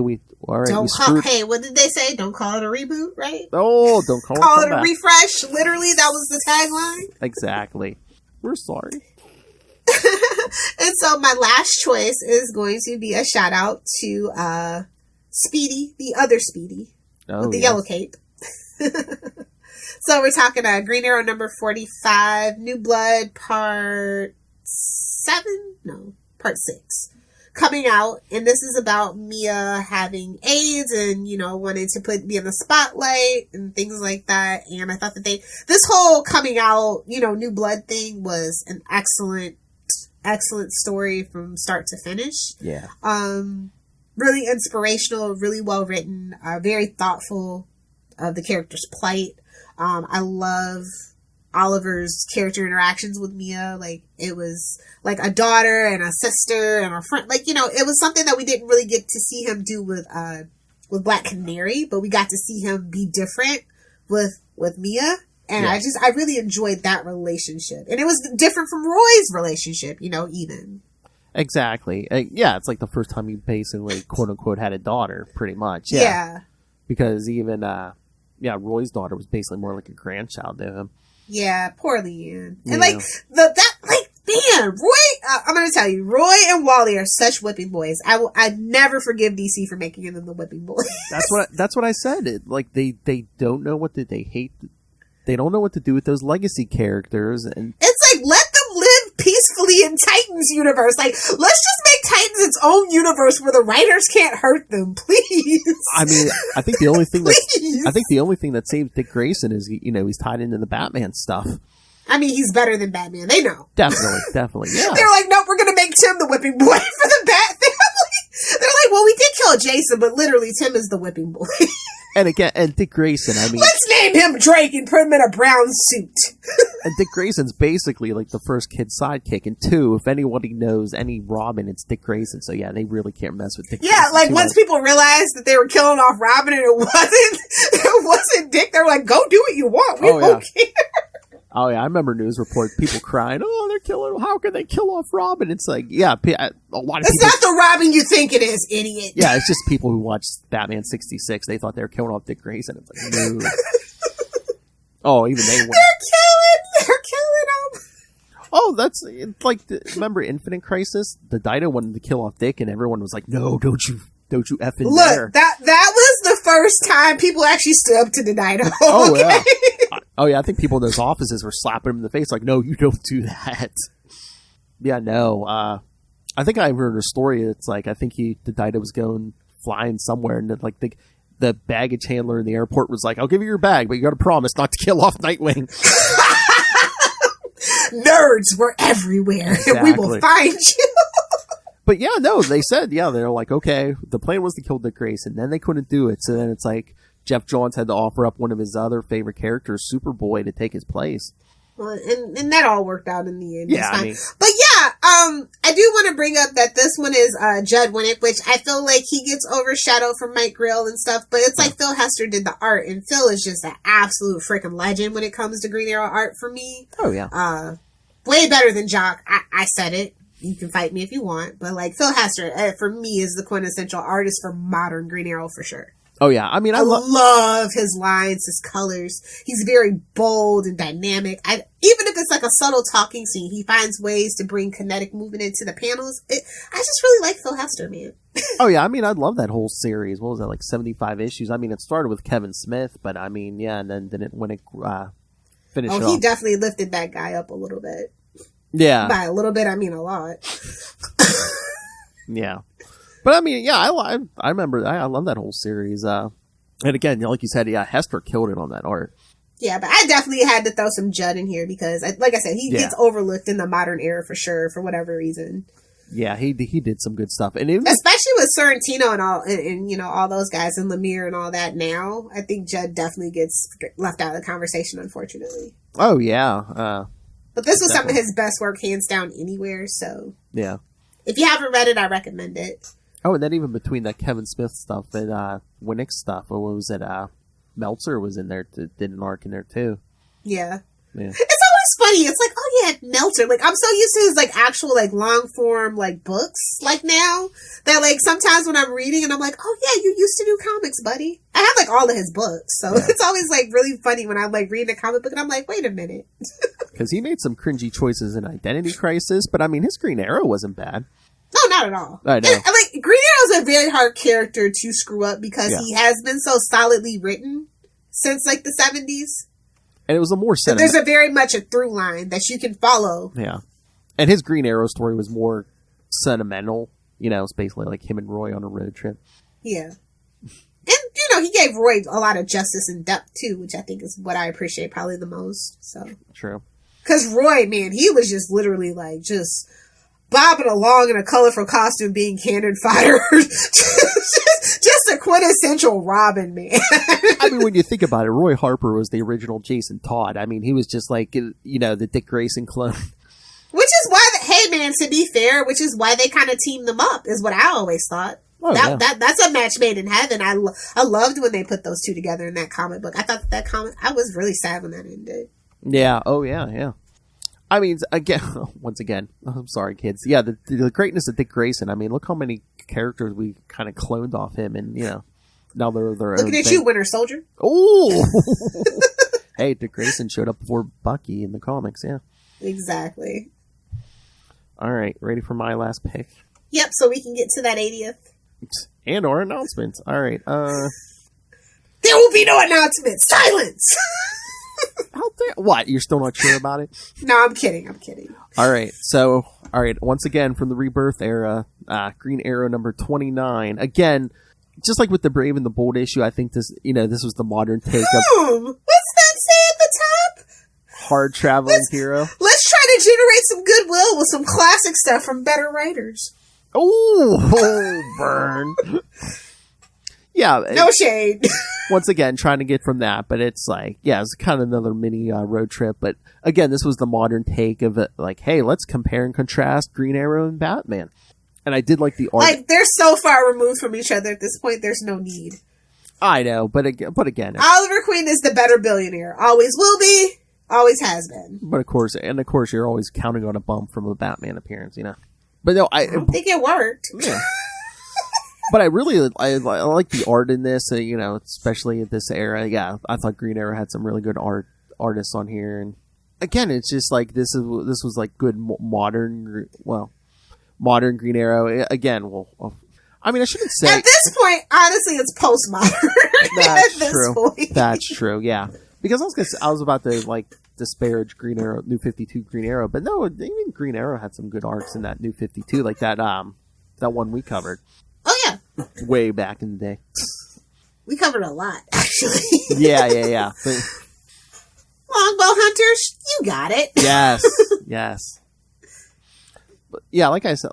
what did they say? Don't call it a reboot, right? Oh, don't call it a refresh. Literally, that was the tagline. Exactly. We're sorry. And so my last choice is going to be a shout out to, Speedy, the other Speedy, with the yellow cape. So we're talking Green Arrow number 45, New Blood part 6, coming out. And this is about Mia having AIDS and, you know, wanting to be in the spotlight and things like that. And I thought that this whole coming out, you know, New Blood thing was an excellent story from start to finish. Yeah. Really inspirational, really well written, very thoughtful of the character's plight. I love Oliver's character interactions with Mia. Like, it was like a daughter and a sister and a friend. Like, you know, it was something that we didn't really get to see him do with Black Canary, but we got to see him be different with Mia. And I really enjoyed that relationship. And it was different from Roy's relationship, even. Exactly. It's like the first time he basically, quote unquote, had a daughter, pretty much. Yeah. Because even, Roy's daughter was basically more like a grandchild to him. Yeah, poor Leanne. And man, Roy, I'm going to tell you, Roy and Wally are such whipping boys. I never forgive DC for making them the whipping boys. That's what I said. They don't know what they hate. They don't know what to do with those legacy characters. And it's like, let them live peacefully in Titan's universe. Like, let's just make Titans its own universe where the writers can't hurt them, please. I mean, I think the only thing that saved Dick Grayson is, he's tied into the Batman stuff. I mean, he's better than Batman. They know. Definitely. Yeah. They're like, nope, we're going to make Tim the whipping boy for the Bat family. They're like, well, we did kill Jason, but literally Tim is the whipping boy. And Dick Grayson, I mean... Let's name him Drake and put him in a brown suit. And Dick Grayson's basically like the first kid's sidekick. And two, if anybody knows any Robin, it's Dick Grayson. So yeah, they really can't mess with Dick Grayson. Yeah, like once people realized that they were killing off Robin and it wasn't Dick, they were like, go do what you want. We don't care. Oh, yeah, I remember news reports, people crying, oh, they're killing, how can they kill off Robin? It's like, a lot of people... It's not the Robin you think it is, idiot. Yeah, it's just people who watched Batman 66, they thought they were killing off Dick Grayson. It's like, no. Oh, even they went... They're killing him! Oh, that's, like, remember Infinite Crisis? The Dido wanted to kill off Dick, and everyone was like, no, don't you effing dare. Look, that was the first time people actually stood up to the Dido. Oh, yeah. Oh, yeah, I think people in those offices were slapping him in the face like, no, you don't do that. Yeah, no. I think I heard a story. It's like, I think the Dido was going flying somewhere, and like the baggage handler in the airport was like, I'll give you your bag, but you got to promise not to kill off Nightwing. Nerds were everywhere, and we will find you. But yeah, no, they said, they're like, okay, the plan was to kill Dick Grayson, then they couldn't do it, so then it's like, Jeff Johns had to offer up one of his other favorite characters, Superboy, to take his place. Well, and that all worked out in the end. Yeah, I mean, but yeah, I do want to bring up that this one is Judd Winnick, which I feel like he gets overshadowed from Mike Grill and stuff, but it's like Phil Hester did the art, and Phil is just an absolute freaking legend when it comes to Green Arrow art for me. Oh, yeah. Way better than Jock. I said it. You can fight me if you want, but like Phil Hester, for me, is the quintessential artist for modern Green Arrow for sure. Oh, yeah. I mean, I love his lines, his colors. He's very bold and dynamic. Even if it's like a subtle talking scene, he finds ways to bring kinetic movement into the panels. I just really like Phil Hester, man. Oh, yeah. I mean, I love that whole series. What was that, like 75 issues? I mean, it started with Kevin Smith, but I mean, yeah, and then when it finished off. He definitely lifted that guy up a little bit. Yeah. By a little bit, I mean a lot. Yeah. But I mean, yeah, I remember, I love that whole series. And again, like you said, yeah, Hester killed it on that art. Yeah, but I definitely had to throw some Judd in here because, like I said, he gets overlooked in the modern era for sure, for whatever reason. Yeah, he did some good stuff, and especially with Sorrentino and all, and all those guys and Lemire and all that. Now, I think Judd definitely gets left out of the conversation, unfortunately. Oh yeah, but this was some of his best work, hands down, anywhere. So yeah, if you haven't read it, I recommend it. Oh, and then even between that Kevin Smith stuff and Winnick stuff, or what was it? Meltzer was in there, did an arc in there too. Yeah. It's always funny. It's like, oh yeah, Meltzer. Like, I'm so used to his like actual like long form like books like now that like sometimes when I'm reading and I'm like, oh yeah, you used to do comics, buddy. I have like all of his books, so it's always like really funny when I'm like reading a comic book and I'm like, wait a minute. Because he made some cringy choices in Identity Crisis, but I mean his Green Arrow wasn't bad. No, not at all. I know. And, like, Green Arrow's a very hard character to screw up because he has been so solidly written since, like, the 70s. And it was a more sentimental... There's a very much a through line that you can follow. Yeah. And his Green Arrow story was more sentimental. It's basically like him and Roy on a road trip. Yeah. And, he gave Roy a lot of justice and depth, too, which I think is what I appreciate probably the most. So True. Because Roy, man, he was just literally, like, just... bobbing along in a colorful costume being cannon fodder. just a quintessential Robin, man. I mean, when you think about it, Roy Harper was the original Jason Todd. I mean, he was just like, the Dick Grayson clone. Which is why, hey man, to be fair, which is why they kind of teamed them up, is what I always thought. Oh, yeah. That's a match made in heaven. I loved when they put those two together in that comic book. I thought that comic, I was really sad when that ended. Yeah. Oh, yeah. I mean, once again, I'm sorry, kids. Yeah, the greatness of Dick Grayson. I mean, look how many characters we kind of cloned off him, and now they're their Looking own at thing. you, Winter Soldier. Oh, hey, Dick Grayson showed up before Bucky in the comics. Yeah, Exactly. all right, ready for my last pick Yep. So we can get to that 80th. and our announcements. All right, There will be no announcement. Silence. out there. What? You're still not sure about it? No, I'm kidding. All right. So, once again, from the Rebirth era, Green Arrow number 29. Again, just like with the Brave and the Bold issue, I think this was the modern take of What's that say at the top? hard traveling hero. Let's try to generate some goodwill with some classic stuff from better writers. Oh, burn. Yeah. No shade. Once again, trying to get from that, but it's like, yeah, it's kind of another mini road trip. But again, this was the modern take of it, like, hey, let's compare and contrast Green Arrow and Batman. And I did like the art. Like, they're so far removed from each other at this point, there's no need. I know, but again, Oliver Queen is the better billionaire. Always will be, always has been. but of course, you're always counting on a bump from a Batman appearance, But no, I don't think it worked. yeah. But I really I like the art in this, especially at this era. Yeah, I thought Green Arrow had some really good artists on here, and again, it's just like this was like good modern Green Arrow. Again, I mean, I shouldn't say At this point, honestly, it's postmodern. that's at this true. point. That's true. Yeah, because I was about to like disparage Green Arrow, New 52 Green Arrow, but no, even Green Arrow had some good arcs in that New 52, like that one we covered. Oh yeah, Way back in the day. we covered a lot actually. Yeah. But, Longbow Hunters, you got it. yes. But yeah, like I said,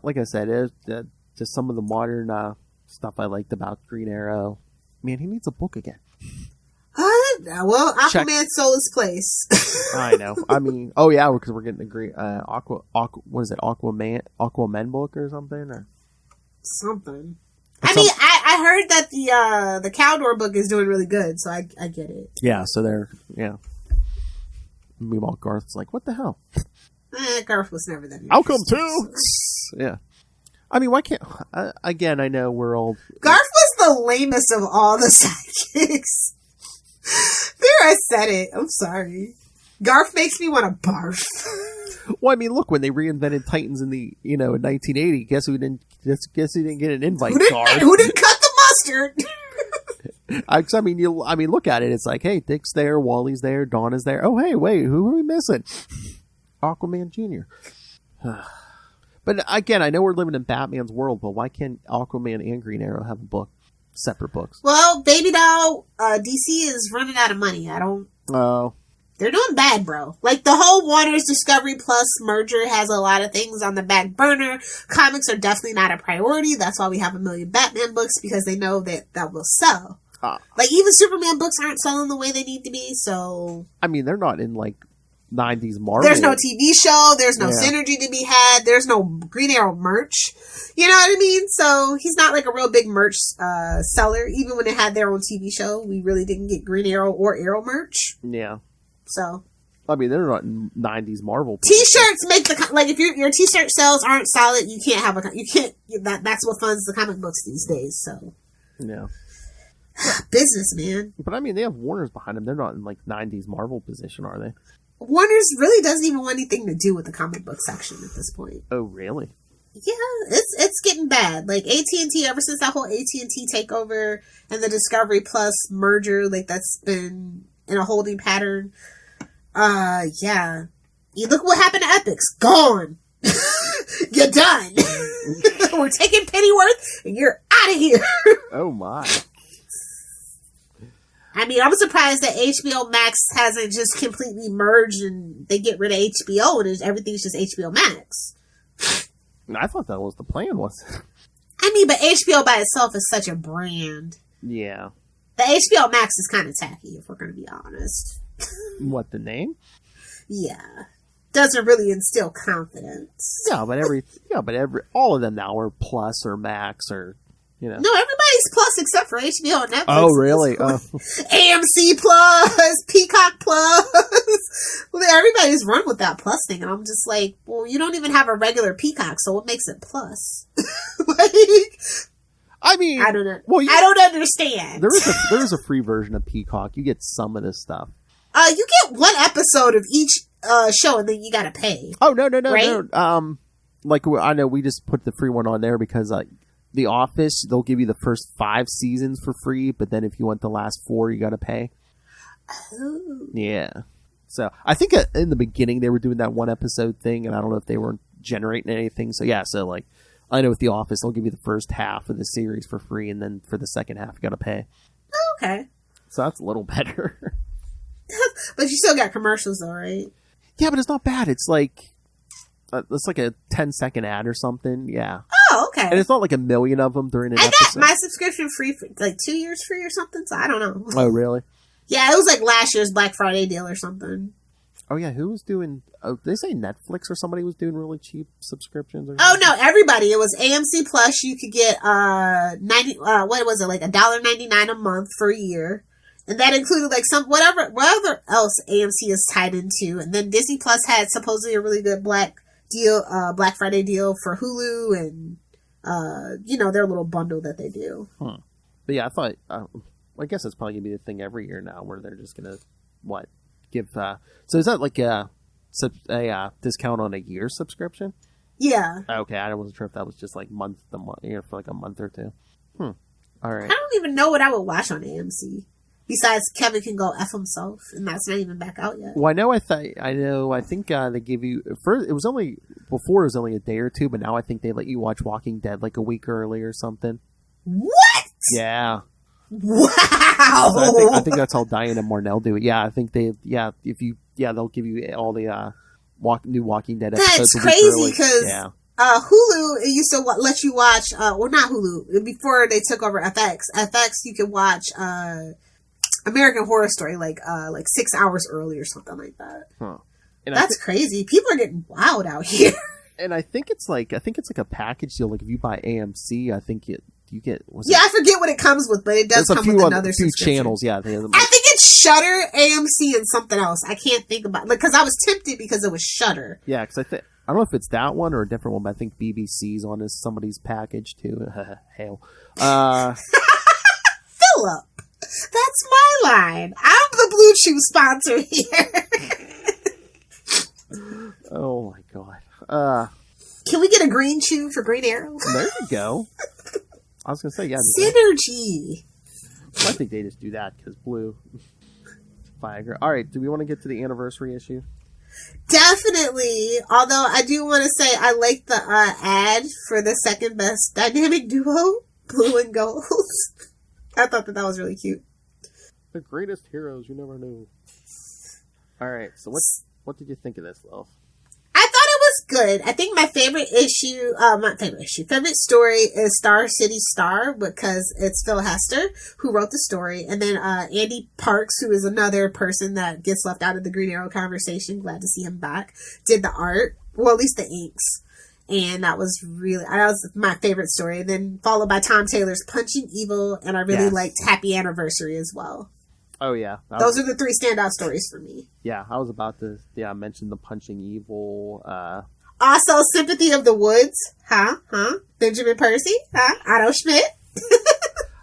it was, just some of the modern stuff I liked about Green Arrow. Man, he needs a book again. Well, Aquaman stole his place. I know. I mean, oh yeah, because we're getting a great what is it, Aquaman book or something or Something. I heard that the Caldor book is doing really good, so I get it. Yeah, so yeah. Meanwhile, Garth's like, what the hell? Garth was never that. I'll come too. Yeah. I mean, why can't... again, I know we're old. Garth was the lamest of all the sidekicks. There, I said it. I'm sorry. Garth makes me want to barf. Well, I mean, look, when they reinvented Titans in 1980, guess who didn't get an invite card? Who didn't cut the mustard? I mean, look at it. It's like, hey, Dick's there, Wally's there, Dawn is there. Oh, hey, wait, who are we missing? Aquaman Jr. But again, I know we're living in Batman's world, but why can't Aquaman and Green Arrow have a book, separate books? Well, baby doll, DC is running out of money. Oh. They're doing bad, bro. Like, the whole Warner's Discovery Plus merger has a lot of things on the back burner. Comics are definitely not a priority. That's why we have 1 million Batman books, because they know that will sell. Like, even Superman books aren't selling the way they need to be, so... I mean, they're not in, like, 90s Marvel. There's no TV show. There's no synergy to be had. There's no Green Arrow merch. You know what I mean? So, he's not, like, a real big merch seller. Even when they had their own TV show, we really didn't get Green Arrow or Arrow merch. Yeah. So... I mean, they're not in 90s Marvel. T-shirts make if your T-shirt sales aren't solid, you can't that's what funds the comic books these days. So yeah, business, man. But I mean, they have Warner's behind them. They're not in like 90s Marvel position, are they? Warner's really doesn't even want anything to do with the comic book section at this point. Oh, really? Yeah, it's getting bad. Like AT&T, ever since that whole AT&T takeover and the Discovery Plus merger, like that's been in a holding pattern. Yeah. You look what happened to Epics. Gone. You're done. We're taking Pennyworth and you're out of here. Oh my. I mean, I'm surprised that HBO Max hasn't just completely merged and they get rid of HBO and everything's just HBO Max. I thought that was the plan, was it? I mean, but HBO by itself is such a brand. Yeah. The HBO Max is kind of tacky, if we're going to be honest. What, the name? Yeah. Doesn't really instill confidence. Yeah, but all of them now are Plus or Max or You know. No, everybody's Plus except for HBO and Netflix. Oh, really? AMC Plus, Peacock Plus. Well, everybody's run with that Plus thing, and I'm just like, well, you don't even have a regular Peacock, so what makes it Plus? Like, I mean, I don't know. Well, I don't understand. There is a free version of Peacock. You get some of this stuff. You get one episode of each show, and then you gotta pay. Oh no, right? no. Like I know we just put the free one on there because The Office, they'll give you the first 5 seasons for free, but then if you want the last 4, you gotta pay. Oh. Yeah. So I think in the beginning they were doing that one episode thing, and I don't know if they weren't generating anything. So yeah, so like I know with The Office, they'll give you the first half of the series for free, and then for the second half, you gotta pay. Okay. So that's a little better. But you still got commercials, though, right? Yeah, but it's not bad. It's like a 10-second ad or something. Yeah. Oh, okay. And it's not like a million of them during an episode. I got my subscription free for like 2 years free or something, so I don't know. Oh, really? Yeah, it was like last year's Black Friday deal or something. Oh, yeah. Who was doing... Oh, did they say Netflix or somebody was doing really cheap subscriptions? Or Oh, no, everybody. It was AMC Plus. You could get what was it, like $1.99 a month for a year. And that included like whatever else AMC is tied into. And then Disney Plus had supposedly a really good Black Friday deal for Hulu and, their little bundle that they do. Huh. But yeah, I thought, I guess that's probably going to be the thing every year now where they're just going to, give, so is that like a discount on a year subscription? Yeah. Okay, I wasn't sure if that was just like month for like a month or two. All right. I don't even know what I would watch on AMC. Besides, Kevin Can Go F himself, and that's not even back out yet. Well, I think they give you first. It was only a day or two, but now I think they let you watch Walking Dead like a week early or something. What? Yeah. Wow. So I think that's how Diane and Marnell do it. Yeah, I think they'll give you all the new Walking Dead episodes. That's crazy because Hulu it used to let you watch. Not Hulu. Before they took over FX. FX you could watch. American Horror Story like 6 hours early or something like that. Huh. And that's crazy. People are getting wild out here. And I think it's like a package deal. Like if you buy AMC, I think you get. I forget what it comes with, but it does come with another few channels. Yeah, I think it's Shudder, AMC, and something else. I can't think about because I was tempted because it was Shudder. Yeah, because I don't know if it's that one or a different one, but I think BBC's on somebody's package too. Hell, Philip. That's my line. I'm the Blue Chew sponsor here. Oh my god. Can we get a green chew for Green Arrow? There you go. I was gonna say synergy. I think they just do that because blue. Viagra. All right. Do we want to get to the anniversary issue? Definitely. Although I do want to say I like the ad for the second best dynamic duo, Blue and Gold. I thought that was really cute. The greatest heroes you never knew. All right, so what did you think of this, Lil? I thought it was good. I think my favorite favorite story is Star City Star because it's Phil Hester who wrote the story, and then Andy Parks, who is another person that gets left out of the Green Arrow conversation. Glad to see him back. Did the art, well, at least the inks. And that was my favorite story. And then followed by Tom Taylor's Punching Evil, and I really liked Happy Anniversary as well. Oh, yeah. Those are the 3 standout stories for me. Yeah, I was about to mention the Punching Evil. Also, Sympathy of the Woods. Benjamin Percy. Otto Schmidt.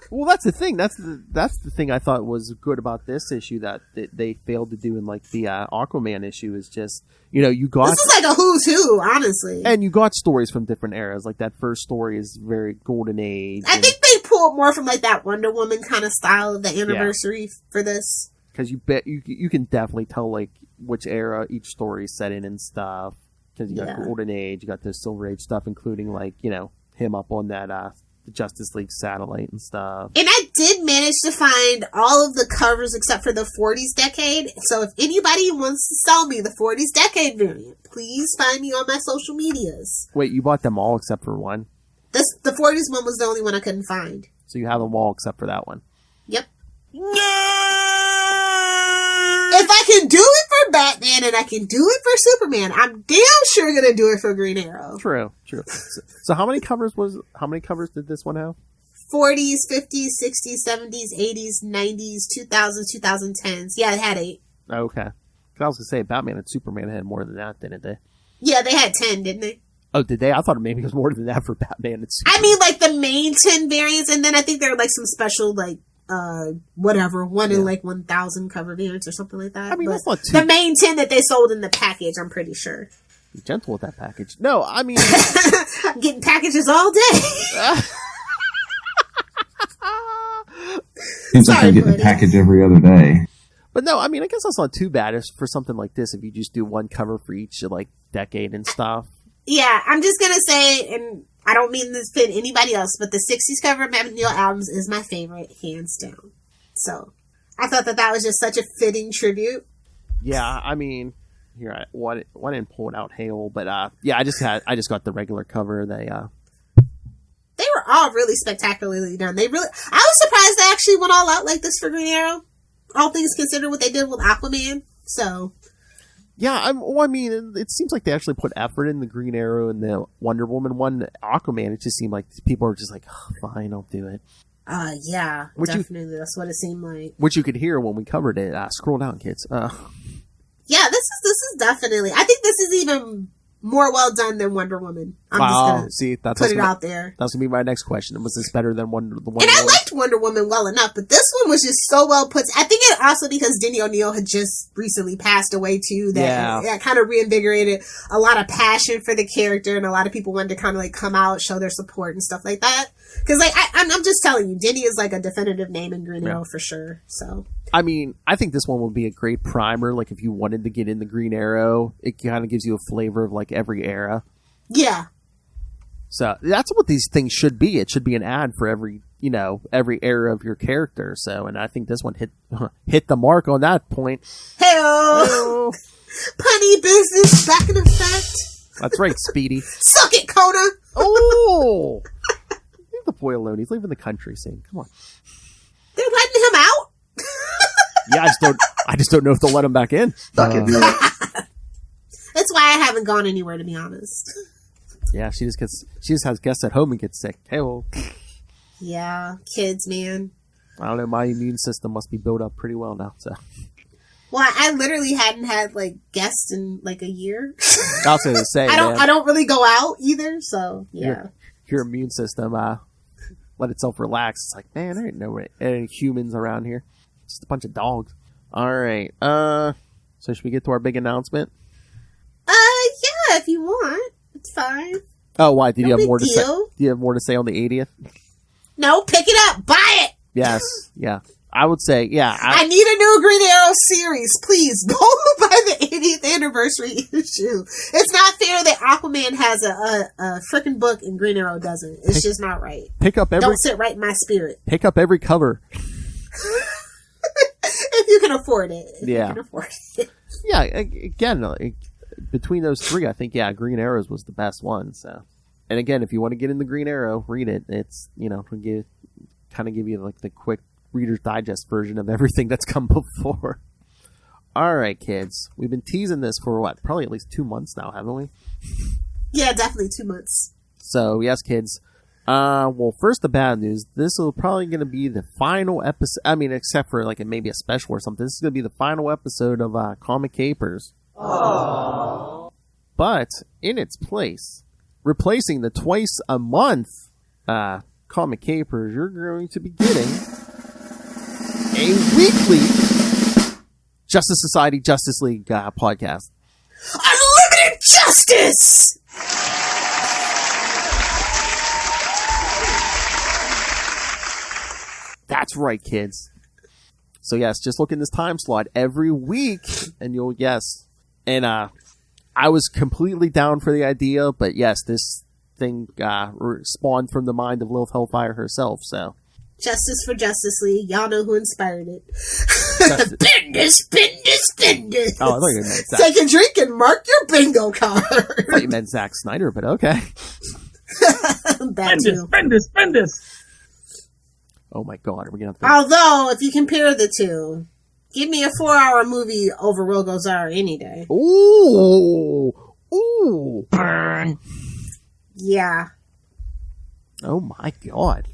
Well, that's the thing. That's the thing I thought was good about this issue that they failed to do in like the Aquaman issue is just, you got... This is like a who's who, honestly. And you got stories from different eras. Like that first story is very golden age. I think they pulled more from like that Wonder Woman kind of style of the anniversary for this. Because you can definitely tell like which era each story is set in and stuff. Because you got golden age, you got the Silver Age stuff, including like, him up on that the Justice League satellite and stuff. And I did manage to find all of the covers except for the 40s decade. So if anybody wants to sell me the 40s decade variant, please find me on my social medias. Wait, you bought them all except for one? The 40s one was the only one I couldn't find. So you have them all except for that one? Yep. If I can do it for Batman and I can do it for Superman, I'm damn sure gonna do it for Green Arrow. True. So how many covers did this one have? 40s, 50s, 60s, 70s, 80s, 90s, 2000s, 2010s. Yeah, it had 8. Okay. 'Cause I was going to say, Batman and Superman had more than that, didn't they? Yeah, they had 10, didn't they? Oh, did they? I thought maybe it was more than that for Batman and Superman. I mean, like, the main 10 variants, and then I think there were, like, some special, like, whatever, 1 in, like, 1,000 cover variants or something like that. I mean, but that's not too... the main 10 that they sold in the package, I'm pretty sure. Be gentle with that package. No, I mean... I'm getting packages all day. Seems like I get a package every other day. But no, I mean, I guess that's not too bad for something like this if you just do one cover for each, like, decade and stuff. Yeah, I'm just gonna say, and I don't mean this to fit anybody else, but the 60s cover of Matt McNeil albums is my favorite, hands down. So, I thought that was just such a fitting tribute. Yeah, I mean, here, I didn't pull it out Hale, but, yeah, I just got the regular cover. They were all really spectacularly done. I was surprised they actually went all out like this for Green Arrow. All things considered what they did with Aquaman. So, yeah, I mean, it seems like they actually put effort in the Green Arrow and the Wonder Woman one. Aquaman, it just seemed like people were just like, oh, fine, I'll do it. Yeah, definitely. That's what it seemed like. Which you could hear when we covered it. Scroll down, kids. Yeah, this is definitely. I think this is even more well done than Wonder Woman. I'm just gonna put it out there. That's gonna be my next question. Was this better than Wonder Woman? And I liked Wonder Woman well enough, but this one was just so well put. I think it also because Denny O'Neil had just recently passed away too. That kind of reinvigorated a lot of passion for the character, and a lot of people wanted to kind of like come out, show their support and stuff like that. Because like I'm just telling you, Denny is like a definitive name in Green Arrow for sure. So. I mean, I think this one would be a great primer. Like, if you wanted to get in the Green Arrow, it kind of gives you a flavor of, like, every era. Yeah. So, that's what these things should be. It should be an ad for every era of your character. So, and I think this one hit the mark on that point. Hey-oh! Punny business back in effect. That's right, Speedy. Suck it, Kona! Oh! Leave the boy alone. He's leaving the country soon. Come on. They're letting him out? Yeah, I just don't know if they'll let him back in. That's why I haven't gone anywhere, to be honest. Yeah, she just has guests at home and gets sick. Hey, well. Yeah, kids, man. I don't know. My immune system must be built up pretty well now. So. Well, I literally hadn't had like guests in like a year. I was gonna say, I don't really go out either. So yeah, your immune system let itself relax. It's like, man, there ain't any humans around here. Just a bunch of dogs. All right. So should we get to our big announcement? Yeah, if you want, it's fine. Oh, why? Did you have more to say? deal. Do you have more to say on the 80th? No, pick it up, buy it. Yes. Yeah. I would say, yeah. I need a new Green Arrow series. Please go buy the 80th anniversary issue. It's not fair that Aquaman has a freaking book and Green Arrow doesn't. It's just not right. Don't sit right in my spirit. Pick up every cover. If you can afford it. Yeah. You can afford it. Yeah, again, between those three, I think, Green Arrows was the best one. So, and again, if you want to get in the Green Arrow, read it. It's, kind of give you like the quick Reader's Digest version of everything that's come before. All right, kids. We've been teasing this for what? Probably at least 2 months now, haven't we? Yeah, definitely 2 months. So, yes, kids. Well, first the bad news. This is probably going to be the final episode. I mean, except for like maybe a special or something. This is going to be the final episode of Comic Capers. Aww. But in its place, replacing the twice a month Comic Capers, you're going to be getting a weekly Justice Society Justice League podcast. Unlimited justice! That's right, kids. So yes, just look in this time slot every week, and you'll guess. And I was completely down for the idea, but yes, this thing spawned from the mind of Lilith Hellfire herself. So Justice for Justice League. Y'all know who inspired it. Bendis. Oh, I thought you meant Zack. Take a drink and mark your bingo card. I thought you meant Zack Snyder, but okay. Bendis. Oh my god, are we gonna have to... Although, if you compare the two, give me a 4-hour movie over Rogo Zara any day. Ooh! Burn. Yeah. Oh my god.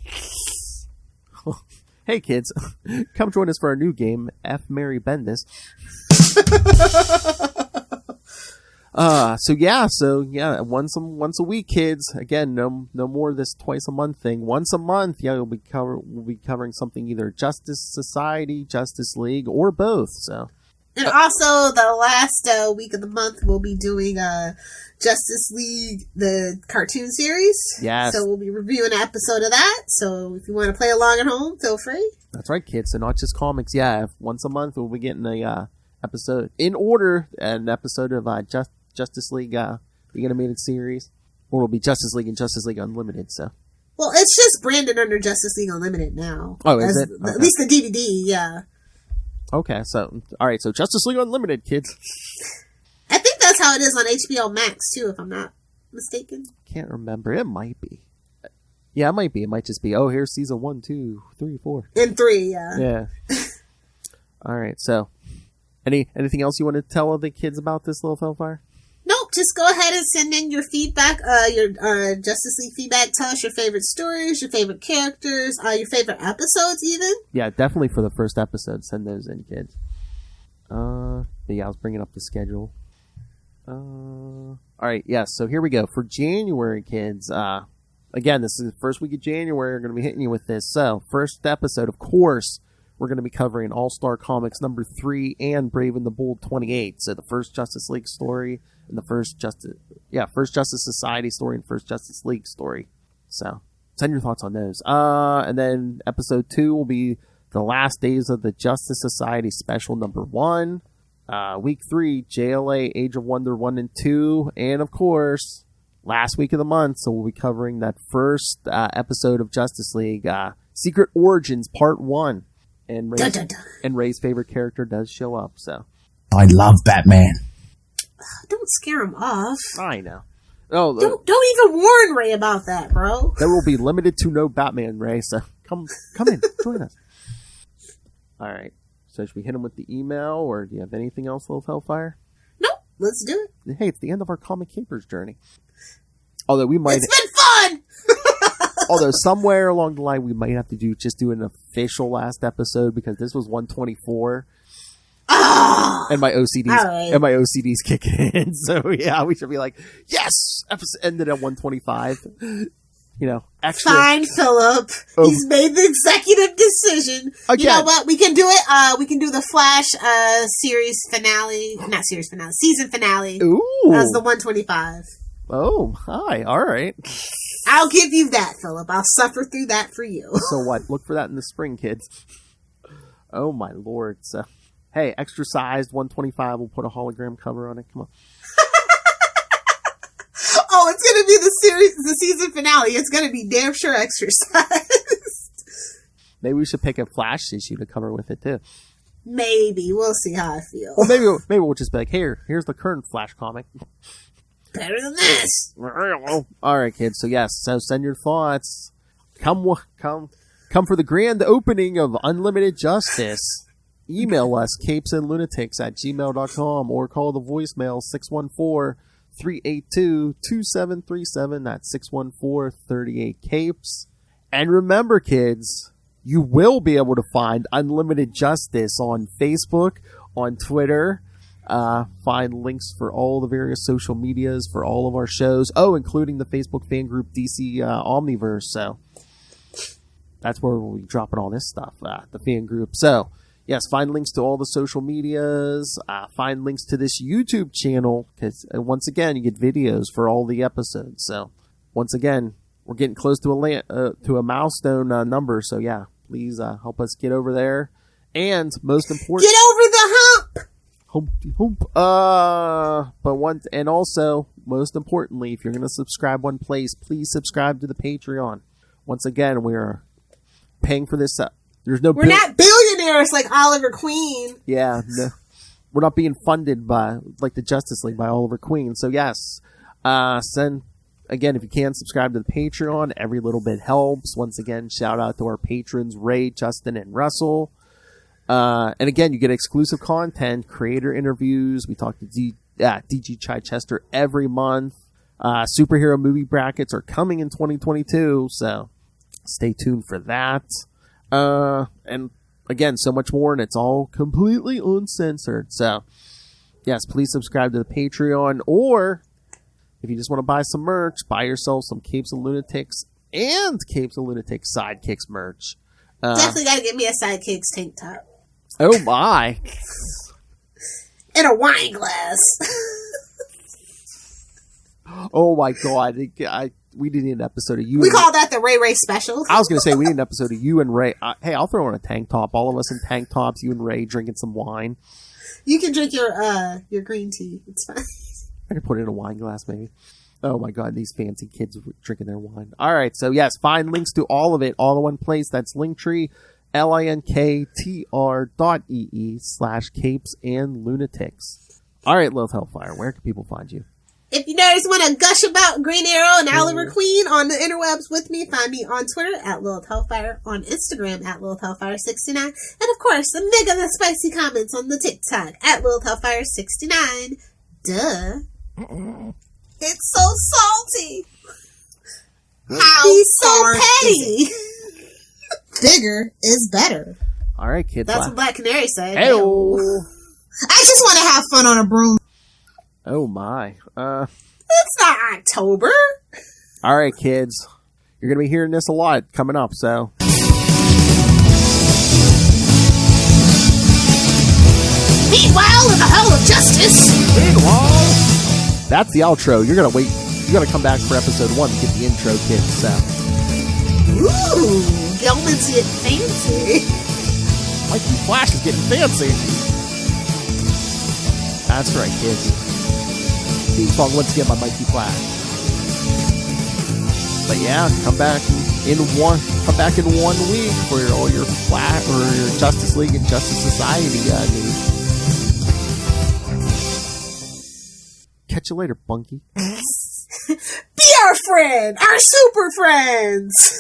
Hey, kids, come join us for our new game, F. Mary Bendis. So yeah, once a week, kids. Again, no more of this twice a month thing. Once a month, yeah, we'll be covering something either Justice Society, Justice League, or both. So. And also, the last week of the month, we'll be doing Justice League, the cartoon series. Yes. So we'll be reviewing an episode of that. So if you want to play along at home, feel free. That's right, kids. So not just comics. Yeah, once a month, we'll be getting a episode in order, an episode of Justice League, the animated series, or it'll be Justice League and Justice League Unlimited. So. Well, it's just branded under Justice League Unlimited now. Oh, is it? Okay. At least the DVD, yeah. Okay, so, alright, so Justice League Unlimited, kids. I think that's how it is on HBO Max, too, if I'm not mistaken. Can't remember. It might be. Yeah, it might be. It might just be, here's season 1, 2, 3, 4. And 3, yeah. Yeah. Alright, so, anything else you want to tell the kids about this little Hellfire? Nope, just go ahead and send in your feedback, your Justice League feedback. Tell us your favorite stories, your favorite characters, your favorite episodes even. Yeah, definitely for the first episode, send those in, kids. But yeah, I was bringing up the schedule. Alright, yeah, so here we go. For January, kids, again, this is the first week of January, we're going to be hitting you with this. So, first episode, of course, we're going to be covering All-Star Comics number 3 and Brave and the Bold 28. So, the first Justice League story and the first Justice Society story and first Justice League story. So, send your thoughts on those. And then episode 2 will be the last days of the Justice Society special number 1. Week 3, JLA Age of Wonder 1 and 2. And of course, last week of the month, so we'll be covering that first episode of Justice League, Secret Origins Part 1. And Ray's favorite character does show up, so. I love Batman. Don't scare him off. I know. Oh, don't even warn Ray about that, bro. There will be limited to no Batman, Ray, so come in, join us. Alright, so should we hit him with the email, or do you have anything else, Little Hellfire? Nope, let's do it. Hey, it's the end of our Comic Capers journey. Although we might... It's been fun! Although somewhere along the line, we might have to do an official last episode, because this was 124. And my OCD's kicking in. So yeah, we should be like, yes, episode ended at 125. You know, extra. Fine, Philip. He's made the executive decision. Again. You know what? We can do it. We can do the Flash season finale. Ooh. As the 125. Oh, hi. All right. I'll give you that, Philip. I'll suffer through that for you. So what? Look for that in the spring, kids. Oh my lord. So. Hey, extra sized 125. We'll put a hologram cover on it. Come on. Oh, it's gonna be the season finale. It's gonna be damn sure extra sized. Maybe we should pick a Flash issue to cover with it too. Maybe we'll see how I feel. Well, maybe we'll just be like, here's the current Flash comic. Better than this. All right, kids. So yes, so send your thoughts. Come for the grand opening of Unlimited Justice. Email us, capesandlunatics@gmail.com, or call the voicemail 614-382-2737. That's 614-38-CAPES. And remember, kids, you will be able to find Unlimited Justice on Facebook, on Twitter. Find links for all the various social medias for all of our shows. Oh, including the Facebook fan group DC Omniverse. So that's where we'll be dropping all this stuff, the fan group. So yes, find links to all the social medias. Find links to this YouTube channel, because once again, you get videos for all the episodes. So once again, we're getting close to a milestone number. So yeah, please help us get over there. And most important, get over the hump. Humpty hump. And also, most importantly, if you're going to subscribe one place, please subscribe to the Patreon. Once again, we're paying for this. We're not billionaires like Oliver Queen. Yeah, no. We're not being funded by, like the Justice League, by Oliver Queen. So yes, again, if you can, subscribe to the Patreon. Every little bit helps. Once again, shout out to our patrons, Ray, Justin, and Russell. And again, you get exclusive content, creator interviews. We talk to DG Chichester every month. Superhero movie brackets are coming in 2022, so stay tuned for that. And again, so much more, and it's all completely uncensored. So, yes, please subscribe to the Patreon, or if you just want to buy some merch, buy yourself some Capes and Lunatics and Capes and Lunatics Sidekicks merch. Definitely got to get me a Sidekicks tank top. Oh, my. In a wine glass. Oh, my God. We need an episode of you. We call that the Ray Ray special. I was going to say, we need an episode of you and Ray. Hey, I'll throw on a tank top. All of us in tank tops, you and Ray drinking some wine. You can drink your green tea. It's fine. I could put it in a wine glass, maybe. Oh, my God, these fancy kids drinking their wine. All right, so yes, find links to all of it, all in one place. That's Linktree, linktr.ee/Capes and Lunatics. All right, Lilith Hellfire, where can people find you? If you nerds want to gush about Green Arrow and Oliver Queen on the interwebs with me, find me on Twitter at Lilith Hellfire, on Instagram at Lilith Hellfire69, and of course, the mega spicy comments on the TikTok at Lilith Hellfire69. Duh. It's so salty. He's so petty. Bigger is better. All right, kids. That's what Black Canary said. Hey-o. I just want to have fun on a broom. Oh, my. It's not October. All right, kids. You're going to be hearing this a lot coming up, so. Meanwhile, in the Hall of Justice. Meanwhile. That's the outro. You're going to wait. You got to come back for episode 1 to get the intro, kids, so. Ooh, Gelman's getting fancy. Mikey Flash is getting fancy. That's right, kids. Theme song once again by Mikey Flash. But yeah, come back in 1 week for all your Flash or your Justice League and Justice Society news. Catch you later, Bunky. Be our friend, our super friends.